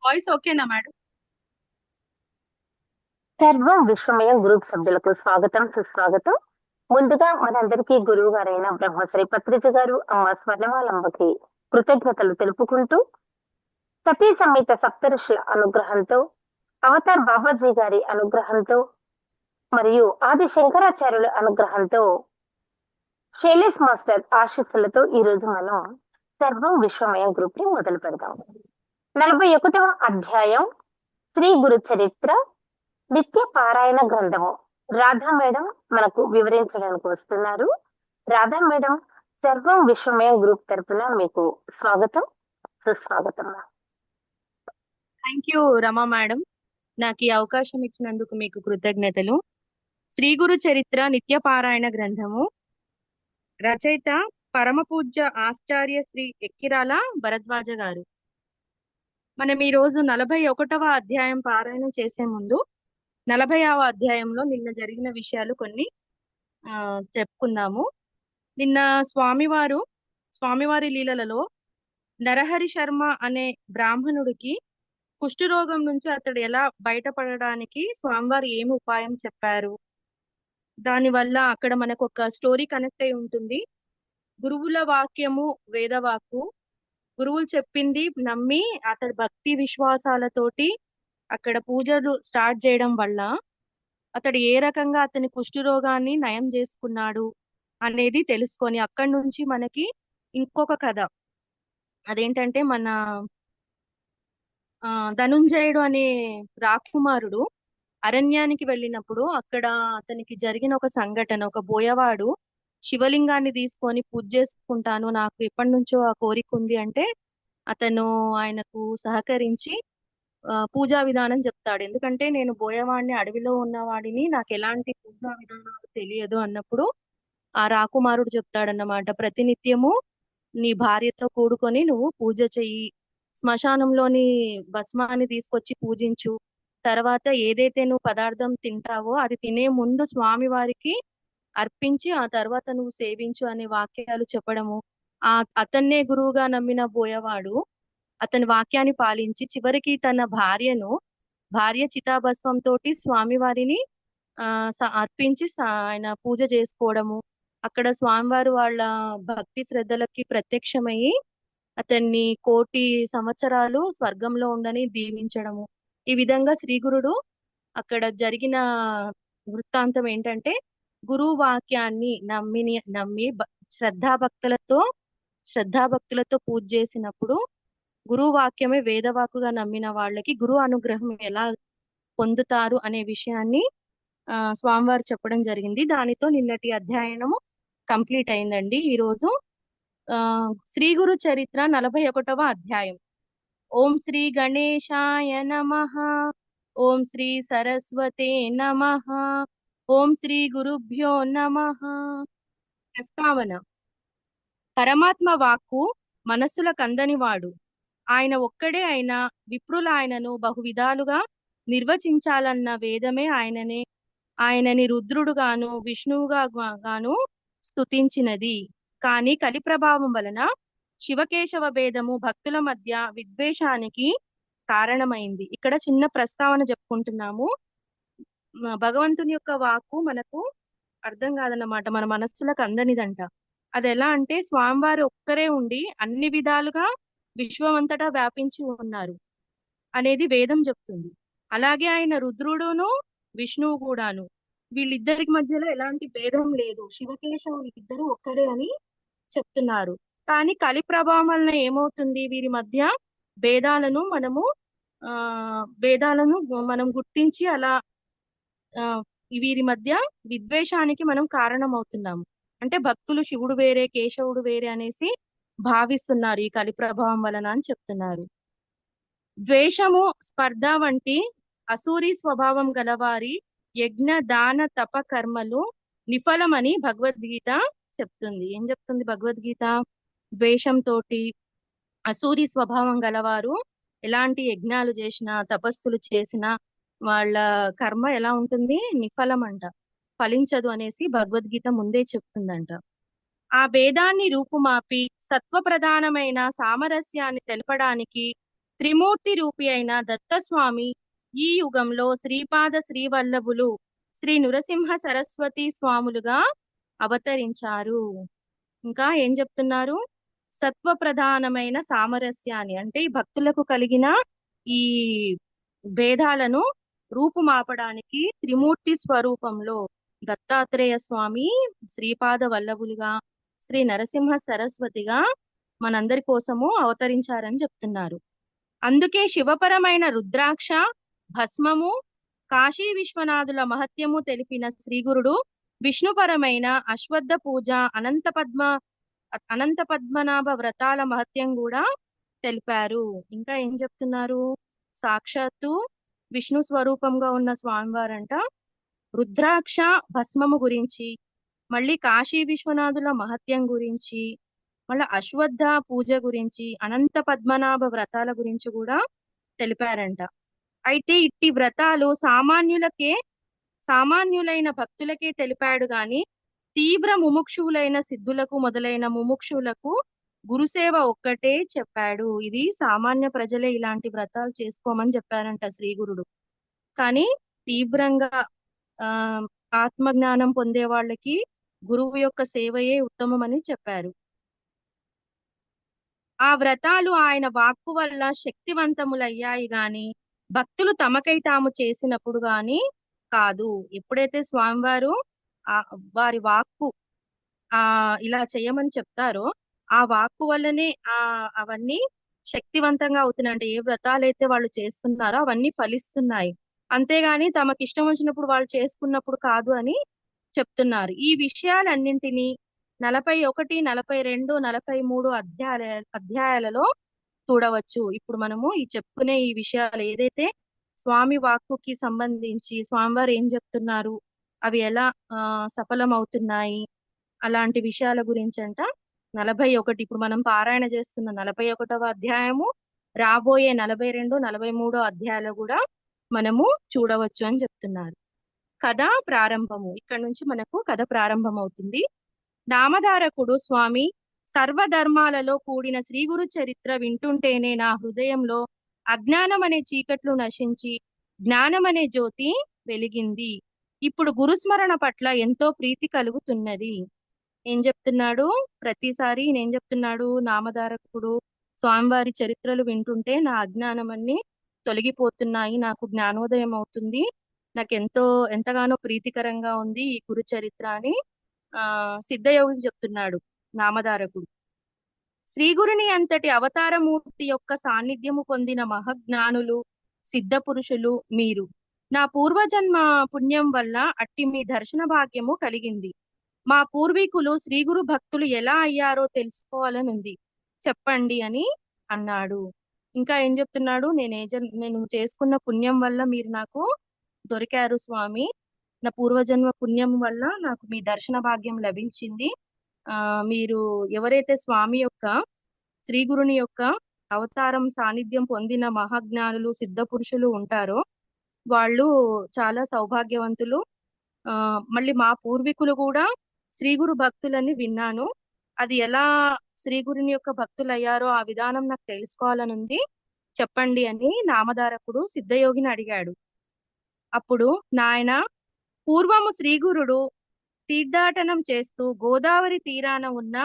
Voice ఓకేనా madam? సర్వం విశ్వమయం group సభ్యులకు స్వాగతం సుస్వాగతం. ముందుగా మనందరికీ గురువు గారైన బ్రహ్మశ్రీ పత్రిజ గారు అమ్మ స్వర్ణమాలంబకి కృతజ్ఞతలు తెలుపుకుంటూ, సతీ సమేత సప్తఋషుల అనుగ్రహంతో, అవతార్ బాబాజీ గారి అనుగ్రహంతో మరియు ఆది శంకరాచార్యుల అనుగ్రహంతో, శైలేష్ మాస్టర్ ఆశీస్సులతో ఈ రోజు మనం సర్వం విశ్వమయం గ్రూప్ ని మొదలు పెడదాం. 41వ అధ్యాయం శ్రీ గురు చరిత్ర నిత్య పారాయణ గ్రంథము. రాధా మేడం మనకు వివరించడానికి వస్తున్నారు. రాధా మేడం, సర్వం విశ్వమయ గ్రూప్ తరపున మీకు స్వాగతం సుస్వాగతం. Thank you Rama madam. నాకు ఈ అవకాశం ఇచ్చినందుకు మీకు కృతజ్ఞతలు. శ్రీ గురు చరిత్ర నిత్య పారాయణ గ్రంథము. రచయిత పరమ పూజ్య ఆచార్య శ్రీ ఎక్కిరాల భరద్వాజ గారు. మనం ఈ రోజు 41వ అధ్యాయం పారాయణం చేసే ముందు 40వ అధ్యాయంలో నిన్న జరిగిన విషయాలు కొన్ని చెప్పుకుందాము. నిన్న స్వామివారి లీలలలో నరహరి శర్మ అనే బ్రాహ్మణుడికి కుష్ఠరోగం నుంచి అతడు ఎలా బయటపడడానికి స్వామివారు ఏమి ఉపాయం చెప్పారు, దానివల్ల అక్కడ మనకు ఒక స్టోరీ కనెక్ట్ అయి ఉంటుంది. గురువుల వాక్యము వేదవాక్కు, గురువులు చెప్పింది నమ్మి అతడి భక్తి విశ్వాసాలతోటి అక్కడ పూజలు స్టార్ట్ చేయడం వల్ల అతడు ఏ రకంగా అతని కుష్ఠరోగాన్ని నయం చేసుకున్నాడు అనేది తెలుసుకొని అక్కడి నుంచి మనకి ఇంకొక కథ, అదేంటంటే మన ధనుంజయుడు అనే రాకుమారుడు అరణ్యానికి వెళ్ళినప్పుడు అక్కడ అతనికి జరిగిన ఒక సంఘటన, ఒక బోయవాడు శివలింగాన్ని తీసుకొని పూజ చేసుకుంటాను, నాకు ఎప్పటి నుంచో ఆ కోరిక ఉంది అంటే అతను ఆయనకు సహకరించి పూజా విధానం చెప్తాడు. ఎందుకంటే నేను బోయవాడిని, అడవిలో ఉన్నవాడిని, నాకు ఎలాంటి పూజా విధానాలు తెలియదు అన్నప్పుడు ఆ రాకుమారుడు చెప్తాడన్నమాట, ప్రతినిత్యము నీ భార్యతో కూడుకొని నువ్వు పూజ చెయ్యి, శ్మశానంలోని భస్మాన్ని తీసుకొచ్చి పూజించు, తర్వాత ఏదైతే నువ్వు పదార్థం తింటావో అది తినే ముందు స్వామి వారికి అర్పించి ఆ తర్వాత నువ్వు సేవించు అనే వాక్యాలు చెప్పడము. అతన్నే గురువుగా నమ్మిన బోయవాడు అతని వాక్యాన్ని పాలించి చివరికి తన భార్య చితాభస్మం తోటి స్వామివారిని అర్పించి ఆయన పూజ చేసుకోవడము. అక్కడ స్వామివారు వాళ్ళ భక్తి శ్రద్ధలకి ప్రత్యక్షమయ్యి అతన్ని 1,000,000 సంవత్సరాలు స్వర్గంలో ఉండని దీవించడము. ఈ విధంగా శ్రీగురుడు అక్కడ జరిగిన వృత్తాంతం ఏంటంటే, గురువు వాక్యాన్ని నమ్మి శ్రద్ధాభక్తులతో పూజ చేసినప్పుడు గురువు వాక్యమే వేదవాకుగా నమ్మిన వాళ్ళకి గురువు అనుగ్రహం ఎలా పొందుతారు అనే విషయాన్ని స్వామివారు చెప్పడం జరిగింది. దానితో నిన్నటి అధ్యయనము కంప్లీట్ అయిందండి. ఈరోజు శ్రీ గురు చరిత్ర 41వ అధ్యాయం. ఓం శ్రీ గణేశాయ నమః, ఓం శ్రీ సరస్వతే నమః, ఓం శ్రీ గురుభ్యో నమః. ప్రస్తావన: పరమాత్మ వాక్కు మనస్సుల కందనివాడు, ఆయన ఒక్కడే అయినా విప్రుల ఆయనను బహువిధాలుగా నిర్వచించాలన్న వేదమే ఆయనని రుద్రుడుగాను విష్ణువుగా గాను స్తుతించినది. కానీ కలి ప్రభావం వలన శివకేశవ భేదము భక్తుల మధ్య విద్వేషానికి కారణమైంది. ఇక్కడ చిన్న ప్రస్తావన చెప్పుకుంటున్నాము. భగవంతుని యొక్క వాక్కు మనకు అర్థం కాదన్నమాట, మన మనస్సులకు అందనిదంట. అది ఎలా అంటే, స్వామివారు ఒక్కరే ఉండి అన్ని విధాలుగా విశ్వమంతటా వ్యాపించి ఉన్నారు అనేది వేదం చెప్తుంది. అలాగే ఆయన రుద్రుడును విష్ణువు కూడాను, వీళ్ళిద్దరికి మధ్యలో ఎలాంటి భేదం లేదు, శివకేశవులు ఇద్దరు ఒక్కరే అని చెప్తున్నారు. కానీ కలి ప్రభావం వలన ఏమవుతుంది, వీరి మధ్య భేదాలను మనం గుర్తించి అలా వీరి మధ్య విద్వేషానికి మనం కారణం అవుతున్నాము. అంటే భక్తులు శివుడు వేరే కేశవుడు వేరే అనేసి భావిస్తున్నారు ఈ కలి ప్రభావం వలన అని చెప్తున్నారు. ద్వేషము, స్పర్ధ వంటి అసూరి స్వభావం గలవారి యజ్ఞ దాన తప కర్మలు నిఫలమని భగవద్గీత చెప్తుంది. ఏం చెప్తుంది భగవద్గీత? ద్వేషంతో అసూరి స్వభావం గలవారు ఎలాంటి యజ్ఞాలు చేసినా తపస్సులు చేసినా వాళ్ళ కర్మ ఎలా ఉంటుంది, నిఫలం అంట, ఫలించదు అనేసి భగవద్గీత ముందే చెప్తుందంట. ఆ భేదాన్ని రూపుమాపి సత్వ ప్రధానమైన సామరస్యాన్ని తెలపడానికి త్రిమూర్తి రూపి అయిన దత్తస్వామి ఈ యుగంలో శ్రీపాద శ్రీవల్లభులు శ్రీ నృసింహ సరస్వతి స్వాములుగా అవతరించారు. ఇంకా ఏం చెప్తున్నారు? సత్వ ప్రధానమైన సామరస్యాన్ని, అంటే ఈ భక్తులకు కలిగిన ఈ భేదాలను రూపుమాపడానికి త్రిమూర్తి స్వరూపంలో దత్తాత్రేయ స్వామి శ్రీపాద వల్లభులుగా, శ్రీ నరసింహ సరస్వతిగా మనందరి కోసము అవతరించారని చెప్తున్నారు. అందుకే శివపరమైన రుద్రాక్ష, భస్మము, కాశీ విశ్వనాథుల మహత్యము తెలిపిన శ్రీగురుడు విష్ణుపరమైన అశ్వత్థ పూజ, అనంత పద్మనాభ వ్రతాల మహత్యం కూడా తెలిపారు. ఇంకా ఏం చెప్తున్నారు? సాక్షాత్తు విష్ణు స్వరూపంగా ఉన్న స్వామివారంట రుద్రాక్ష భస్మము గురించి, మళ్ళీ కాశీ విశ్వనాథుల మహత్యం గురించి, మళ్ళీ అశ్వత్థ పూజ గురించి, అనంత పద్మనాభ వ్రతాల గురించి కూడా తెలిపారంట. అయితే ఇట్టి వ్రతాలు సామాన్యులైన భక్తులకే తెలిపాడు గాని తీవ్ర ముముక్షువులైన సిద్ధులకు మొదలైన ముముక్షువులకు గురుసేవ ఒక్కటే చెప్పాడు. ఇది సామాన్య ప్రజలే ఇలాంటి వ్రతాలు చేసుకోమని చెప్పారంట శ్రీ గురుడు. కానీ తీవ్రంగా ఆ ఆత్మజ్ఞానం పొందే వాళ్ళకి గురువు యొక్క సేవయే ఉత్తమమని చెప్పారు. ఆ వ్రతాలు ఆయన వాక్కు వల్ల శక్తివంతములయ్యాయి గాని భక్తులు తమకై తాము చేసినప్పుడు గాని కాదు. ఎప్పుడైతే స్వామివారు ఆ వారి వాక్కు ఇలా చేయమని చెప్తారో ఆ వాక్కు వల్లనే అవన్నీ శక్తివంతంగా అవుతున్నాయి. అంటే ఏ వ్రతాలైతే వాళ్ళు చేస్తున్నారో అవన్నీ ఫలిస్తున్నాయి. అంతేగాని తమకి ఇష్టం వచ్చినప్పుడు వాళ్ళు చేసుకున్నప్పుడు కాదు అని చెప్తున్నారు. ఈ విషయాలన్నింటినీ 41, 42, 43 అధ్యాయాలలో చూడవచ్చు. ఇప్పుడు మనము చెప్పుకునే ఈ విషయాలు ఏదైతే స్వామి వాక్కుకి సంబంధించి స్వామివారు ఏం చెప్తున్నారు, అవి ఎలా సఫలం అవుతున్నాయి, అలాంటి విషయాల గురించి అంట 41, ఇప్పుడు మనం పారాయణ చేస్తున్న 41వ అధ్యాయము, రాబోయే 42, 43 అధ్యాయాలు కూడా మనము చూడవచ్చు అని చెప్తున్నారు. కథ ప్రారంభము. ఇక్కడ నుంచి మనకు కథ ప్రారంభం అవుతుంది. నామధారకుడు స్వామి సర్వధర్మాలలో కూడిన శ్రీ గురు చరిత్ర వింటుంటేనే నా హృదయంలో అజ్ఞానం అనే చీకట్లు నశించి జ్ఞానం అనే జ్యోతి వెలిగింది. ఇప్పుడు గురుస్మరణ పట్ల ఎంతో ప్రీతి కలుగుతున్నది. ఏం చెప్తున్నాడు? ప్రతిసారి ఏం చెప్తున్నాడు నామధారకుడు? స్వామివారి చరిత్రలు వింటుంటే నా అజ్ఞానం అన్ని తొలగిపోతున్నాయి, నాకు జ్ఞానోదయం అవుతుంది, నాకు ఎంతగానో ప్రీతికరంగా ఉంది ఈ గురు చరిత్ర అని సిద్ధయోగి చెప్తున్నాడు నామధారకుడు. శ్రీగురుని అంతటి అవతారమూర్తి యొక్క సాన్నిధ్యము పొందిన మహజ్ఞానులు, సిద్ధ పురుషులు మీరు. నా పూర్వజన్మ పుణ్యం వల్ల అట్టి మీ దర్శన భాగ్యము కలిగింది. మా పూర్వీకులు శ్రీగురు భక్తులు ఎలా అయ్యారో తెలుసుకోవాలనుంది, చెప్పండి అని అన్నాడు. ఇంకా ఏం చెప్తున్నాడు? నేను చేసుకున్న పుణ్యం వల్ల మీరు నాకు దొరికారు స్వామి, నా పూర్వజన్మ పుణ్యం వల్ల నాకు మీ దర్శన భాగ్యం లభించింది. మీరు ఎవరైతే స్వామి యొక్క శ్రీ గురుని యొక్క అవతారం సాన్నిధ్యం పొందిన మహాజ్ఞానులు, సిద్ధ పురుషులు ఉంటారో వాళ్ళు చాలా సౌభాగ్యవంతులు. మళ్ళీ మా పూర్వీకులు కూడా శ్రీ గురు భక్తులని విన్నాను, అది ఎలా శ్రీ గురుని యొక్క భక్తులు అయ్యారో ఆ విధానం నాకు తెలుసుకోవాలనుంది, చెప్పండి అని నామధారకుడు సిద్ధయోగిని అడిగాడు. అప్పుడు నాయన, పూర్వము శ్రీగురుడు తీర్థాటనం చేస్తూ గోదావరి తీరాన ఉన్న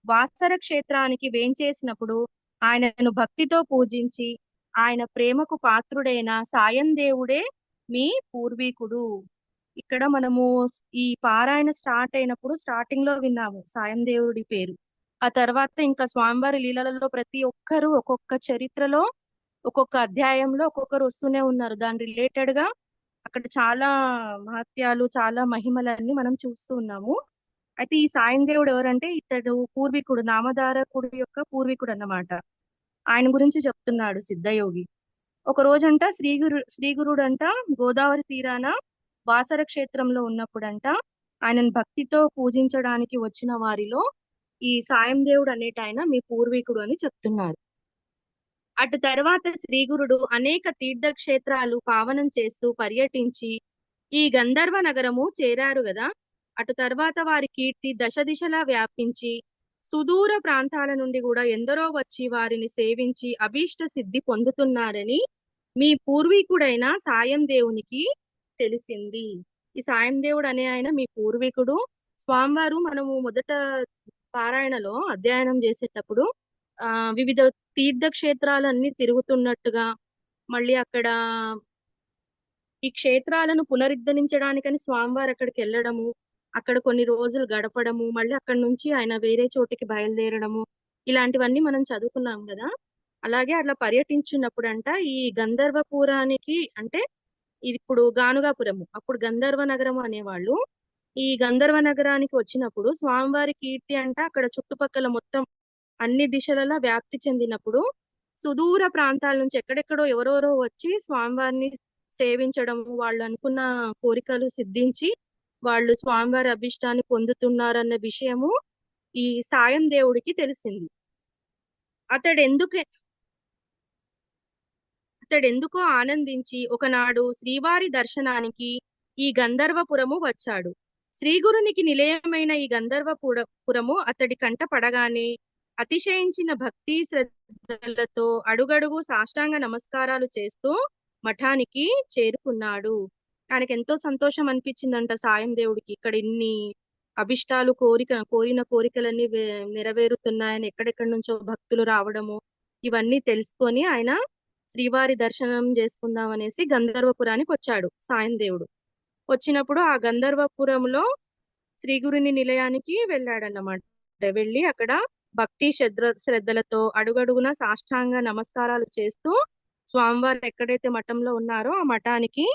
వాసర క్షేత్రానికి వేంచేసినప్పుడు ఆయనను భక్తితో పూజించి ఆయన ప్రేమకు పాత్రుడైన సాయం దేవుడే మీ పూర్వీకుడు. ఇక్కడ మనము ఈ పారాయణ స్టార్ట్ అయినప్పుడు స్టార్టింగ్ లో విన్నాము సాయం దేవుడి పేరు. ఆ తర్వాత ఇంకా స్వామివారి లీలలలో ప్రతి ఒక్కరు ఒక్కొక్క చరిత్రలో ఒక్కొక్క అధ్యాయంలో ఒక్కొక్కరు వస్తూనే ఉన్నారు. దాని రిలేటెడ్ గా అక్కడ చాలా మహత్యాలు, చాలా మహిమలన్నీ మనం చూస్తూ ఉన్నాము. అయితే ఈ సాయం దేవుడు ఎవరంటే ఇతడు పూర్వీకుడు, నామధారకుడు యొక్క పూర్వీకుడు అన్నమాట. ఆయన గురించి చెప్తున్నాడు సిద్ధయోగి. ఒక రోజంట శ్రీగురుడంట గోదావరి తీరాన వాసర క్షేత్రంలో ఉన్నప్పుడంట ఆయనను భక్తితో పూజించడానికి వచ్చిన వారిలో ఈ సాయం దేవుడు అనేటాయన మీ పూర్వీకుడు అని చెప్తున్నారు. అటు తర్వాత శ్రీగురుడు అనేక తీర్థక్షేత్రాలు పావనం చేస్తూ పర్యటించి ఈ గంధర్వ నగరము చేరారు కదా. అటు తర్వాత వారి కీర్తి దశ దిశలా వ్యాపించి సుదూర ప్రాంతాల నుండి కూడా ఎందరో వచ్చి వారిని సేవించి అభీష్ట సిద్ధి పొందుతున్నారని మీ పూర్వీకుడైన సాయం దేవునికి తెలిసింది. ఈ సాయం దేవుడు అనే ఆయన మీ పూర్వీకుడు. స్వామివారు మనము మొదట పారాయణలో అధ్యయనం చేసేటప్పుడు వివిధ తీర్థక్షేత్రాలన్నీ తిరుగుతున్నట్టుగా, మళ్ళీ అక్కడ ఈ క్షేత్రాలను పునరుద్ధరించడానికని స్వామివారు అక్కడికి వెళ్ళడము, అక్కడ కొన్ని రోజులు గడపడము, మళ్ళీ అక్కడి నుంచి ఆయన వేరే చోటికి బయలుదేరడము, ఇలాంటివన్నీ మనం చదువుకున్నాం కదా. అలాగే అట్లా పర్యటించినప్పుడు ఈ గంధర్వపురానికి అంటే ఇది ఇప్పుడు గానుగాపురము, అప్పుడు గంధర్వ నగరం అనేవాళ్ళు. ఈ గంధర్వ నగరానికి వచ్చినప్పుడు స్వామివారి కీర్తి అక్కడ చుట్టుపక్కల మొత్తం అన్ని దిశలలో వ్యాప్తి చెందినప్పుడు సుదూర ప్రాంతాల నుంచి ఎక్కడెక్కడో ఎవరెవరో వచ్చి స్వామివారిని సేవించడం, వాళ్ళు అనుకున్న కోరికలు సిద్ధించి వాళ్ళు స్వామివారి అభిష్టాన్ని పొందుతున్నారన్న విషయము ఈ సాయం దేవుడికి తెలిసింది. అతడెందుకో ఆనందించి ఒకనాడు శ్రీవారి దర్శనానికి ఈ గంధర్వపురము వచ్చాడు. శ్రీగురునికి నిలయమైన ఈ గంధర్వపురము అతడి కంట పడగానే అతిశయించిన భక్తి శ్రద్ధలతో అడుగడుగు సాష్టాంగ నమస్కారాలు చేస్తూ మఠానికి చేరుకున్నాడు. ఆయనకి ఎంతో సంతోషం అనిపించిందంట సాయం దేవుడికి. ఇక్కడ ఇన్ని అభిష్టాలు కోరిన కోరికలన్నీ నెరవేరుతున్నాయని, ఎక్కడెక్కడి నుంచో భక్తులు రావడము, ఇవన్నీ తెలుసుకొని ఆయన శ్రీవారి దర్శనం చేసుకుందాం అనేసి గంధర్వపురానికి వచ్చాడు సాయం దేవుడు. వచ్చినప్పుడు ఆ గంధర్వపురంలో శ్రీగురుని నిలయానికి వెళ్ళాడన్నమాట. వెళ్ళి అక్కడ భక్తి శ్రద్ధలతో అడుగడుగున సాష్టాంగ నమస్కారాలు చేస్తూ స్వామివారు ఎక్కడైతే మఠంలో ఉన్నారో ఆ మఠానికి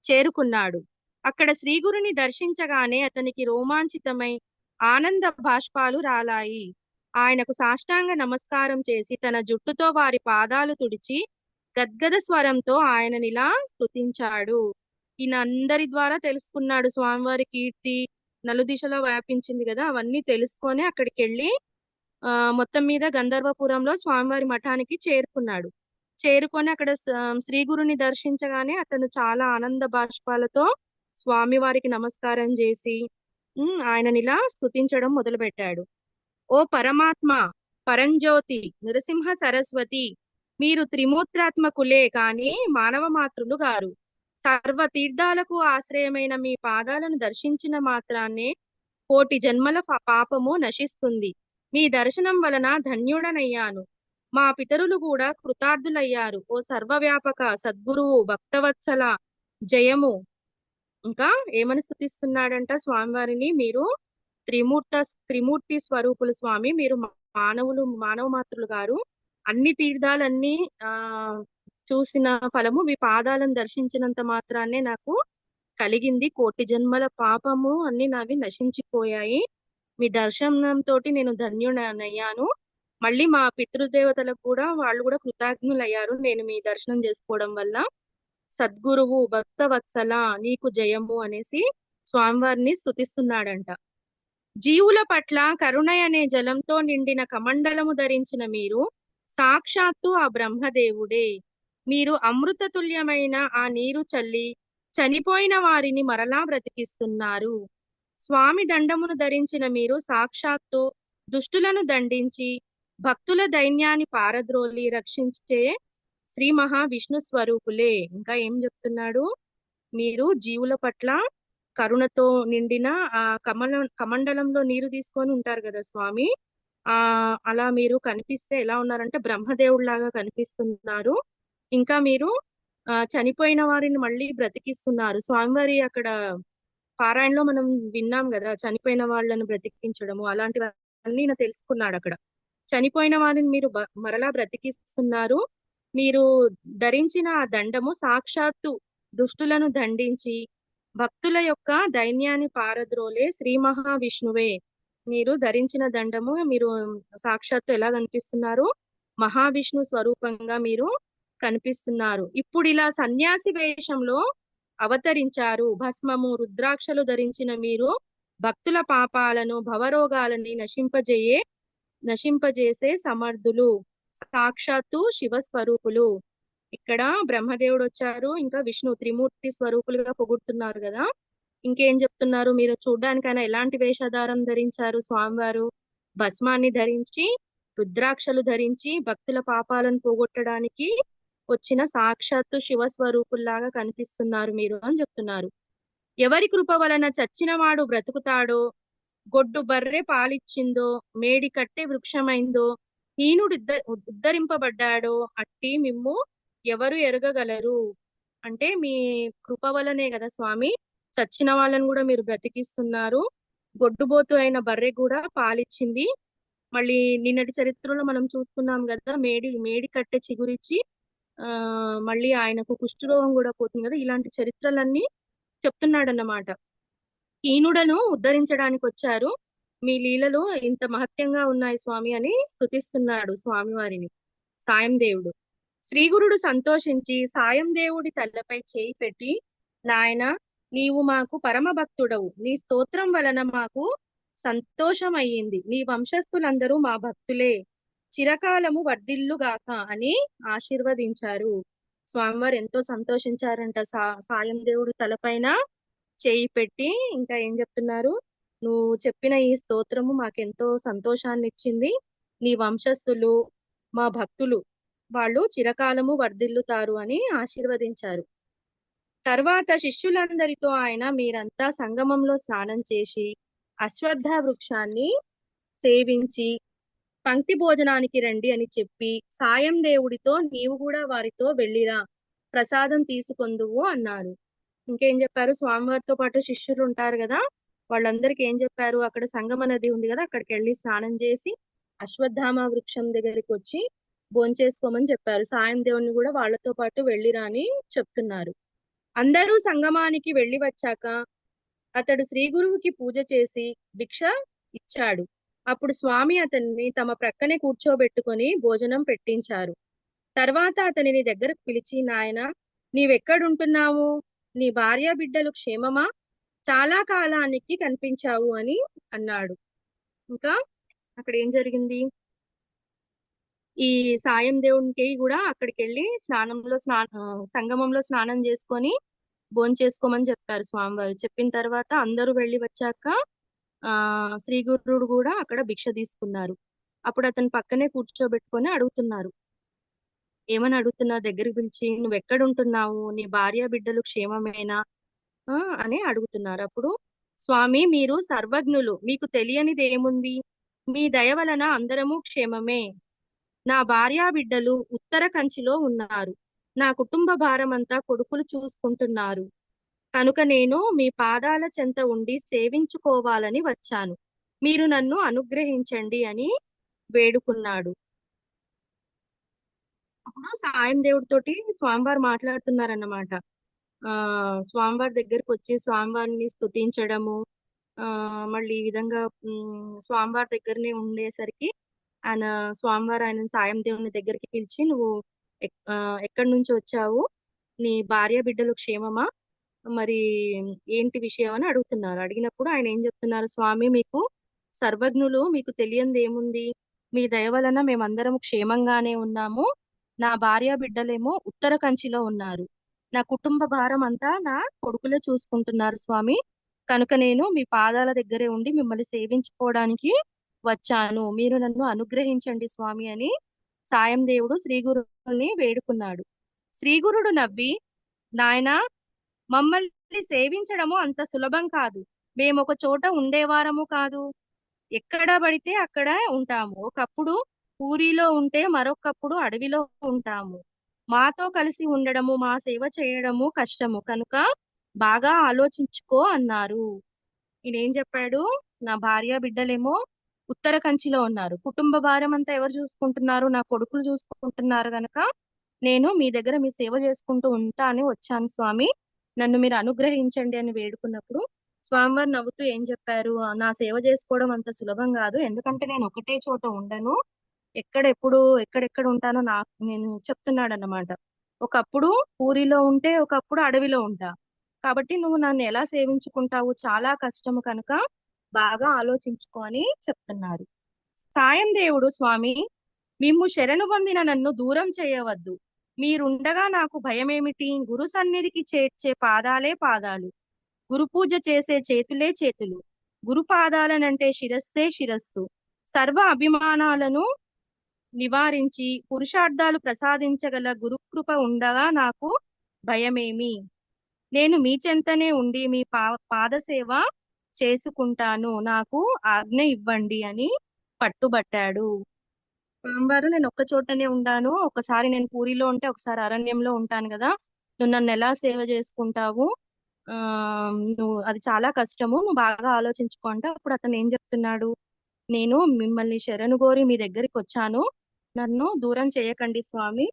చేరుకున్నాడు. అక్కడ శ్రీగురుని దర్శించగానే అతనికి రోమాంచితమై ఆనంద బాష్పాలు రాలాయి. ఆయనకు సాష్టాంగ నమస్కారం చేసి తన జుట్టుతో వారి పాదాలు తుడిచి గద్గద స్వరంతో ఆయననిలా స్తుతించాడు. ఈయన అందరి ద్వారా తెలుసుకున్నాడు స్వామివారి కీర్తి నలుదిశలో వ్యాపించింది కదా. అవన్నీ తెలుసుకొని అక్కడికి వెళ్ళి మొత్తం మీద గంధర్వపురంలో స్వామివారి మఠానికి చేరుకున్నాడు. చేరుకొని అక్కడ శ్రీగురుని దర్శించగానే అతను చాలా ఆనంద బాష్పాలతో స్వామివారికి నమస్కారం చేసి ఆయననిలా స్తుతించడం మొదలుపెట్టాడు. ఓ పరమాత్మ, పరంజ్యోతి, నృసింహ సరస్వతి, మీరు త్రిమూర్త్రాత్మకులే కాని మానవ మాతృలు గారు. సర్వ తీర్థాలకు ఆశ్రయమైన మీ పాదాలను దర్శించిన మాత్రాన్నే కోటి జన్మల పాపము నశిస్తుంది. మీ దర్శనం వలన ధన్యుడనయ్యాను. మా పితరులు కూడా కృతార్థులయ్యారు. ఓ సర్వవ్యాపక సద్గురువు, భక్తవత్సల, జయము. ఇంకా ఏమని స్తుతిస్తున్నాడంట స్వామివారిని, మీరు త్రిమూర్తి స్వరూపులు స్వామి, మీరు మానవ మాతృలు గారు. అన్ని తీర్థాలన్నీ చూసిన ఫలము మీ పాదాలను దర్శించినంత మాత్రాన్నే నాకు కలిగింది. కోటి జన్మల పాపము అన్ని నావి నశించిపోయాయి. మీ దర్శనంతో నేను ధన్యుడనయ్యాను. మళ్ళీ మా పితృదేవతలకు కూడా వాళ్ళు కూడా కృతజ్ఞులయ్యారు నేను మీ దర్శనం చేసుకోవడం వల్ల. సద్గురువు, భక్తవత్సల, నీకు జయము అనేసి స్వామివారిని స్తుతిస్తున్నాడంట. జీవుల పట్ల కరుణయ అనే జలంతో నిండిన కమండలము ధరించిన మీరు సాక్షాత్తు ఆ బ్రహ్మదేవుడే. మీరు అమృతతుల్యమైన ఆ నీరు చల్లి చనిపోయిన వారిని మరలా బ్రతికిస్తున్నారు. స్వామి దండమును ధరించిన మీరు సాక్షాత్తు దుష్టులను దండించి భక్తుల దైన్యాన్ని పారద్రోలి రక్షించే శ్రీ మహావిష్ణు స్వరూపులే. ఇంకా ఏం చెప్తున్నాడు, మీరు జీవుల పట్ల కరుణతో నిండిన ఆ కమండలంలో నీరు తీసుకొని ఉంటారు కదా స్వామి, అలా మీరు కనిపిస్తే ఎలా ఉన్నారంటే బ్రహ్మదేవుడిలాగా కనిపిస్తున్నారు. ఇంకా మీరు చనిపోయిన వారిని మళ్ళీ బ్రతికిస్తున్నారు. స్వామివారి అక్కడ పారాయణలో మనం విన్నాం కదా చనిపోయిన వాళ్ళను బ్రతికించడము, అలాంటివన్నీ తెలుసుకున్నాడు అక్కడ. చనిపోయిన వారిని మీరు మరలా బ్రతికిస్తున్నారు. మీరు ధరించిన ఆ దండము సాక్షాత్తు దుష్టులను దండించి భక్తుల యొక్క దైన్యాన్ని పారద్రోలే శ్రీ మహావిష్ణువే. మీరు ధరించిన దండము మీరు సాక్షాత్తు ఎలా కనిపిస్తున్నారు, మహావిష్ణు స్వరూపంగా మీరు కనిపిస్తున్నారు. ఇప్పుడు ఇలా సన్యాసి వేషంలో అవతరించారు. భస్మము, రుద్రాక్షలు ధరించిన మీరు భక్తుల పాపాలను, భవరోగాలని నశింపజేసే సమర్థులు, సాక్షాత్తు శివ స్వరూపులు. ఇక్కడ బ్రహ్మదేవుడు వచ్చారు, ఇంకా విష్ణు త్రిమూర్తి స్వరూపులుగా పొగుడుతున్నారు కదా. ఇంకేం చెప్తున్నారు, మీరు చూడ్డానికైనా ఎలాంటి వేషధారం ధరించారు స్వామివారు, భస్మాన్ని ధరించి రుద్రాక్షలు ధరించి భక్తుల పాపాలను పోగొట్టడానికి వచ్చిన సాక్షాత్తు శివస్వరూపుల్లాగా కనిపిస్తున్నారు మీరు అని చెప్తున్నారు. ఎవరి కృప వలన చచ్చినవాడు బ్రతుకుతాడో, గొడ్డు బర్రె పాలిచ్చిందో, మేడి కట్టె వృక్షమైందో, హీనుడు ఉద్ధరింపబడ్డాడో అట్టి మిమ్ము ఎవరు ఎరగగలరు. అంటే మీ కృప వలనే కదా స్వామి చచ్చిన వాళ్ళని కూడా మీరు బ్రతికిస్తున్నారు. గొడ్డుబోతు అయిన బర్రె కూడా పాలిచ్చింది. మళ్ళీ నిన్నటి చరిత్రలో మనం చూస్తున్నాం కదా, మేడి కట్టె చిగురిచ్చి ఆ మళ్ళీ ఆయనకు కుష్ఠరోగం కూడా పోతుంది కదా. ఇలాంటి చరిత్రలన్నీ చెప్తున్నాడన్నమాట. హీనుడను ఉద్ధరించడానికి వచ్చారు, మీ లీలలు ఇంత మహత్యంగా ఉన్నాయి స్వామి అని స్తుతిస్తున్నాడు స్వామివారిని సాయం దేవుడు. శ్రీగురుడు సంతోషించి సాయం దేవుడి తలపై చేయి పెట్టి, నాయన నీవు మాకు పరమ భక్తుడవు, నీ స్తోత్రం వలన మాకు సంతోషమయ్యింది, నీ వంశస్థులందరూ మా భక్తులే, చిరకాలము వర్ధిల్లుగాక అని ఆశీర్వదించారు. స్వామివారు ఎంతో సంతోషించారంట. సాయం దేవుడు తలపైన చేయి పెట్టి ఇంకా ఏం చెప్తున్నారు, నువ్వు చెప్పిన ఈ స్తోత్రము మాకెంతో సంతోషాన్ని ఇచ్చింది, నీ వంశస్థులు మా భక్తులు వాళ్ళు చిరకాలము వర్ధిల్లుతారు అని ఆశీర్వదించారు. తర్వాత శిష్యులందరితో ఆయన, మీరంతా సంగమంలో స్నానం చేసి అశ్వత్థ వృక్షాన్ని సేవించి పంక్తి భోజనానికి రండి అని చెప్పి, సాయం దేవుడితో నీవు కూడా వారితో వెళ్ళిరా, ప్రసాదం తీసుకొందువు అన్నారు. ఇంకేం చెప్పారు, స్వామివారితో పాటు శిష్యులు ఉంటారు కదా, వాళ్ళందరికీ ఏం చెప్పారు, అక్కడ సంగమ నది ఉంది కదా, అక్కడికి వెళ్ళి స్నానం చేసి అశ్వత్థామ వృక్షం దగ్గరికి వచ్చి భోంచేసుకోమని చెప్పారు. సాయం దేవుని కూడా వాళ్ళతో పాటు వెళ్ళిరా అని చెప్తున్నారు. అందరూ సంగమానికి వెళ్ళి వచ్చాక అతడు శ్రీ గురువుకి పూజ చేసి భిక్ష ఇచ్చాడు. అప్పుడు స్వామి అతన్ని తమ ప్రక్కనే కూర్చోబెట్టుకొని భోజనం పెట్టించారు. తర్వాత అతనిని దగ్గరకు పిలిచి, నాయన నీవెక్కడుంటున్నావు, నీ భార్య బిడ్డలు క్షేమమా, చాలా కాలానికి కనిపించావు అని అన్నాడు. ఇంకా అక్కడ ఏం జరిగింది, ఈ సాయం దేవునికి కూడా అక్కడికి వెళ్ళి సంగమంలో స్నానం చేసుకొని భోంచేసుకోమని చెప్పారు స్వామివారు. చెప్పిన తర్వాత అందరూ వెళ్ళి వచ్చాక శ్రీ గురుడు కూడా అక్కడ భిక్ష తీసుకున్నారు. అప్పుడు అతని పక్కనే కూర్చోబెట్టుకొని అడుగుతున్నారు. ఏమని అడుగుతున్నారు, దగ్గరికి పిలిచి నువ్వు ఎక్కడుంటున్నావు, నీ భార్య బిడ్డలు క్షేమమేనా అని అడుగుతున్నారు. అప్పుడు స్వామి మీరు సర్వజ్ఞులు, మీకు తెలియనిది ఏముంది, మీ దయ వలన అందరము క్షేమమే, నా భార్యా బిడ్డలు ఉత్తర కంచిలో ఉన్నారు, నా కుటుంబ భారం అంతా కొడుకులు చూసుకుంటున్నారు, కనుక నేను మీ పాదాల చెంత ఉండి సేవించుకోవాలని వచ్చాను, మీరు నన్ను అనుగ్రహించండి అని వేడుకున్నాడు. అప్పుడు సాయం దేవుడితోటి స్వామివారు మాట్లాడుతున్నారన్నమాట. స్వామివారి దగ్గరకు వచ్చి స్వామివారిని స్తుతించడము, మళ్ళీ ఈ విధంగా స్వామివారి దగ్గరనే ఉండేసరికి ఆయన స్వామివారు ఆయన సాయం దేవుని దగ్గరికి పిలిచి, నువ్వు ఎక్కడి నుంచి వచ్చావు, నీ భార్య బిడ్డలు క్షేమమా, మరి ఏంటి విషయం అని అడుగుతున్నారు. అడిగినప్పుడు ఆయన ఏం చెప్తున్నారు, స్వామి మీకు సర్వజ్ఞులు, మీకు తెలియంది ఏముంది, మీ దయ వలన మేమందరం క్షేమంగానే ఉన్నాము, నా భార్య బిడ్డలేమో ఉత్తర కంచిలో ఉన్నారు, నా కుటుంబ భారం అంతా నా కొడుకులే చూసుకుంటున్నారు స్వామి, కనుక నేను మీ పాదాల దగ్గరే ఉండి మిమ్మల్ని సేవించుకోవడానికి వచ్చాను, మీరు నన్ను అనుగ్రహించండి స్వామి అని సాయం దేవుడు శ్రీ గురువుని వేడుకున్నాడు. శ్రీ గురుడు నవ్వి, నాయనా మమ్మల్ని సేవించడము అంత సులభం కాదు, మేము ఒక చోట ఉండేవారము కాదు, ఎక్కడ పడితే అక్కడ ఉంటాము, ఒకప్పుడు పూరిలో ఉంటే మరొకప్పుడు అడవిలో ఉంటాము, మాతో కలిసి ఉండడము మా సేవ చేయడము కష్టము, కనుక బాగా ఆలోచించుకో అన్నారు. ఈయన ఏం చెప్పాడు, నా భార్య బిడ్డలేమో ఉత్తర కంచిలో ఉన్నారు, కుటుంబ భారం అంతా ఎవరు చూసుకుంటున్నారు, నా కొడుకులు చూసుకుంటున్నారు, కనుక నేను మీ దగ్గర మీ సేవ చేసుకుంటూ ఉంటా అని వచ్చాను స్వామి, నన్ను మీరు అనుగ్రహించండి అని వేడుకున్నప్పుడు స్వామివారు నవ్వుతూ ఏం చెప్పారు, నా సేవ చేసుకోవడం అంత సులభం కాదు, ఎందుకంటే నేను ఒకటే చోట ఉండను, ఎక్కడెక్కడ ఉంటానో నాకు నేను చెప్తున్నాడు అన్నమాట. ఒకప్పుడు పూరిలో ఉంటే ఒకప్పుడు అడవిలో ఉంటా, కాబట్టి నువ్వు నన్ను ఎలా సేవించుకుంటావు, చాలా కష్టము, కనుక బాగా ఆలోచించుకో అని చెప్తున్నారు. సాయం దేవుడు, స్వామి మిమ్ము శరణు పొందిన నన్ను దూరం చేయవద్దు, మీరుండగా నాకు భయమేమిటి, గురు సన్నిధికి చేర్చే పాదాలే పాదాలు, గురు పూజ చేసే చేతులే చేతులు, గురు పాదాలనంటే శిరస్సే శిరస్సు, సర్వ అభిమానాలను నివారించి పురుషార్థాలు ప్రసాదించగల గురుకృప ఉండగా నాకు భయమేమి. నేను మీ చెంతనే ఉండి మీ పాదసేవ చేసుకుంటాను, నాకు ఆజ్ఞ ఇవ్వండి అని పట్టుబట్టాడు. స్వామివారు, నేను ఒక్క చోటనే ఉండాను, ఒకసారి నేను పూరిలో ఉంటే ఒకసారి అరణ్యంలో ఉంటాను కదా, నువ్వు నన్ను ఎలా సేవ చేసుకుంటావు, ఆ నువ్వు అది చాలా కష్టము, నువ్వు బాగా ఆలోచించుకో అంటే అప్పుడు అతను ఏం చెప్తున్నాడు, నేను మిమ్మల్ని శరణు కోరి మీ దగ్గరికి వచ్చాను, నన్ను దూరం చేయకండి స్వామి,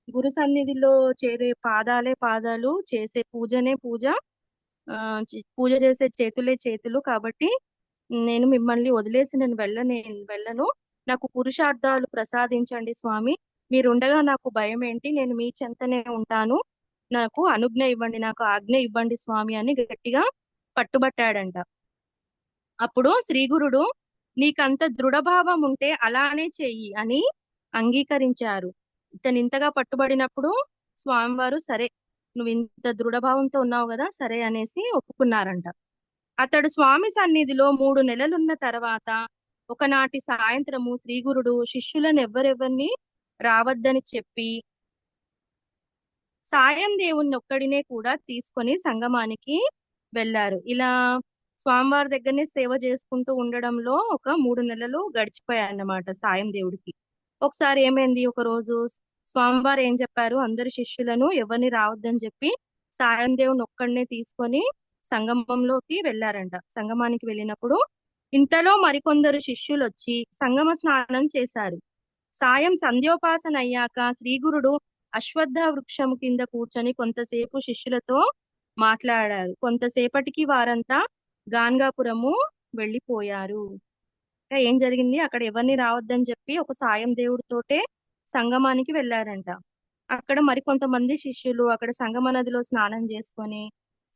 గురు సన్నిధిలో చేరే పాదాలే పాదాలు, చేసే పూజనే పూజ, పూజ చేసే చేతులే చేతులు, కాబట్టి నేను మిమ్మల్ని వదిలేసి నేను వెళ్ళను, నాకు పురుషార్థాలు ప్రసాదించండి స్వామి, మీరుండగా నాకు భయం ఏంటి, నేను మీ చెంతనే ఉంటాను, నాకు అనుజ్ఞ ఇవ్వండి, నాకు ఆజ్ఞ ఇవ్వండి స్వామి అని గట్టిగా పట్టుబట్టాడంట. అప్పుడు శ్రీగురుడు, నీకంత దృఢభావం ఉంటే అలానే చెయ్యి అని అంగీకరించారు. ఇతను ఇంతగా పట్టుబడినప్పుడు స్వామివారు, సరే నువ్వు ఇంత దృఢభావంతో ఉన్నావు కదా, సరే అనేసి ఒప్పుకున్నారంట. అతడు స్వామి సన్నిధిలో 3 నెలలున్న తర్వాత ఒకనాటి సాయంత్రము శ్రీగురుడు శిష్యులను ఎవ్వరెవరిని రావద్దని చెప్పి సాయం దేవుణ్ణి ఒక్కడినే కూడా తీసుకొని సంగమానికి వెళ్ళారు. ఇలా స్వామివారి దగ్గరనే సేవ చేసుకుంటూ ఉండడంలో ఒక 3 నెలలు గడిచిపోయాయన్నమాట సాయం దేవుడికి. ఒకసారి ఏమైంది, ఒక రోజు స్వామివారు ఏం చెప్పారు, అందరు శిష్యులను ఎవరిని రావద్దని చెప్పి సాయం దేవుని ఒక్కడినే తీసుకొని సంగమంలోకి వెళ్ళారంట. సంగమానికి వెళ్ళినప్పుడు ఇంతలో మరికొందరు శిష్యులు వచ్చి సంగమ స్నానం చేశారు. సాయం సంధ్యోపాసన అయ్యాక శ్రీగురుడు అశ్వత్థ వృక్షము కింద కూర్చొని కొంతసేపు శిష్యులతో మాట్లాడారు. కొంతసేపటికి వారంతా గాన్గాపురము వెళ్ళిపోయారు. ఇంకా ఏం జరిగింది, అక్కడ ఎవరిని రావద్దని చెప్పి ఒక సాయం దేవుడితోటే సంగమానికి వెళ్ళారంట. అక్కడ మరికొంతమంది శిష్యులు అక్కడ సంగమ నదిలో స్నానం చేసుకొని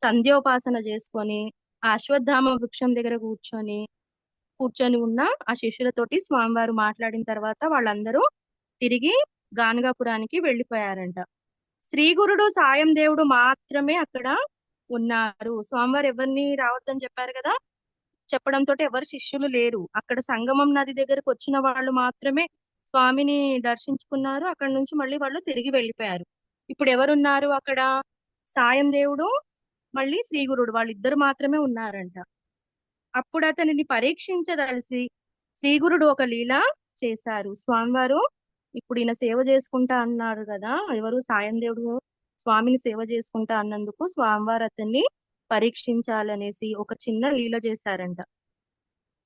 సంధ్యోపాసన చేసుకొని ఆ అశ్వత్థామ వృక్షం దగ్గర కూర్చొని ఉన్న ఆ శిష్యులతోటి స్వామివారు మాట్లాడిన తర్వాత వాళ్ళందరూ తిరిగి గానగాపురానికి వెళ్ళిపోయారంట. శ్రీగురుడు సాయం దేవుడు మాత్రమే అక్కడ ఉన్నారు. స్వామివారు ఎవరిని రావద్దని చెప్పారు కదా, చెప్పడంతో ఎవరు శిష్యులు లేరు. అక్కడ సంగమం నది దగ్గరకు వచ్చిన వాళ్ళు మాత్రమే స్వామిని దర్శించుకున్నారు. అక్కడ నుంచి మళ్ళీ వాళ్ళు తిరిగి వెళ్ళిపోయారు. ఇప్పుడు ఎవరున్నారు అక్కడ, సాయం దేవుడు మళ్ళీ శ్రీగురుడు వాళ్ళిద్దరు మాత్రమే ఉన్నారంట. అప్పుడు అతనిని పరీక్షించదలిసి శ్రీగురుడు ఒక లీల చేశారు. స్వామివారు ఇప్పుడు ఈయన సేవ చేసుకుంటా అన్నారు కదా, ఎవరు సాయం దేవుడు స్వామిని సేవ చేసుకుంటా అన్నందుకు స్వామివారు అతన్ని పరీక్షించాలనేసి ఒక చిన్న లీల చేశారంట.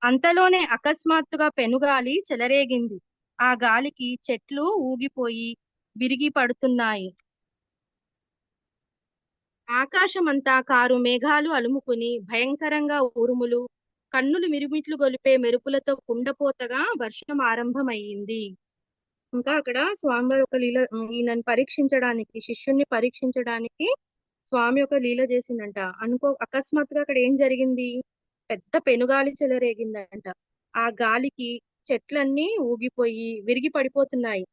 అంతలోనే అకస్మాత్తుగా పెనుగాలి చెలరేగింది. ఆ గాలికి చెట్లు ఊగిపోయి విరిగి పడుతున్నాయి. ఆకాశమంతా కారు మేఘాలు అలుముకుని భయంకరంగా ఉరుములు, కన్నులు మిరుమిట్లు గొలిపే మెరుపులతో కుండపోతగా వర్షం ఆరంభమయ్యింది. ఇంకా అక్కడ స్వామివారి ఒక లీల, ఈయనని పరీక్షించడానికి, శిష్యుణ్ణి పరీక్షించడానికి స్వామి ఒక లీల చేసిందంట. అకస్మాత్తుగా అక్కడ ఏం జరిగింది, పెద్ద పెనుగాలి చెలరేగిందంట. ఆ గాలికి చెట్లన్నీ ఊగిపోయి విరిగి పడిపోతున్నాయి.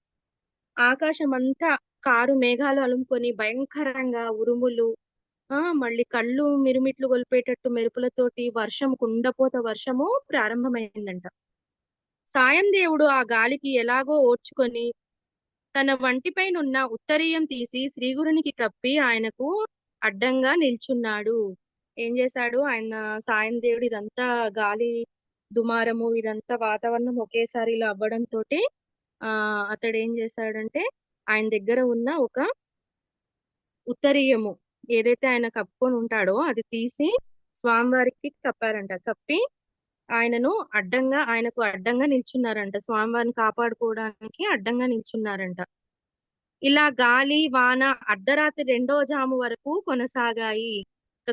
ఆకాశం అంతా కారు మేఘాలు అలుముకొని భయంకరంగా ఉరుములు, మళ్ళీ కళ్ళు మిరుమిట్లు గొలిపేటట్టు మెరుపులతోటి వర్షం, కుండపోత వర్షము ప్రారంభమైందంట. సాయం దేవుడు ఆ గాలికి ఎలాగో ఓర్చుకొని తన వంటిపైనున్న ఉత్తరీయం తీసి శ్రీగురునికి కప్పి ఆయనకు అడ్డంగా నిల్చున్నాడు. ఏం చేశాడు ఆయన, సాయం దేవుడు ఇదంతా గాలి దుమారము ఇదంతా వాతావరణం ఒకేసారి ఇలా అవ్వడంతో అతడు ఏం చేశాడంటే ఆయన దగ్గర ఉన్న ఒక ఉత్తరీయము ఏదైతే ఆయన కప్పుకొని ఉంటాడో అది తీసి స్వామివారికి కప్పారంట. కప్పి ఆయనకు అడ్డంగా నిల్చున్నారంట. స్వామివారిని కాపాడుకోవడానికి అడ్డంగా నిల్చున్నారంట. ఇలా గాలి వాన అర్ధరాత్రి 2వ జాము వరకు కొనసాగాయి.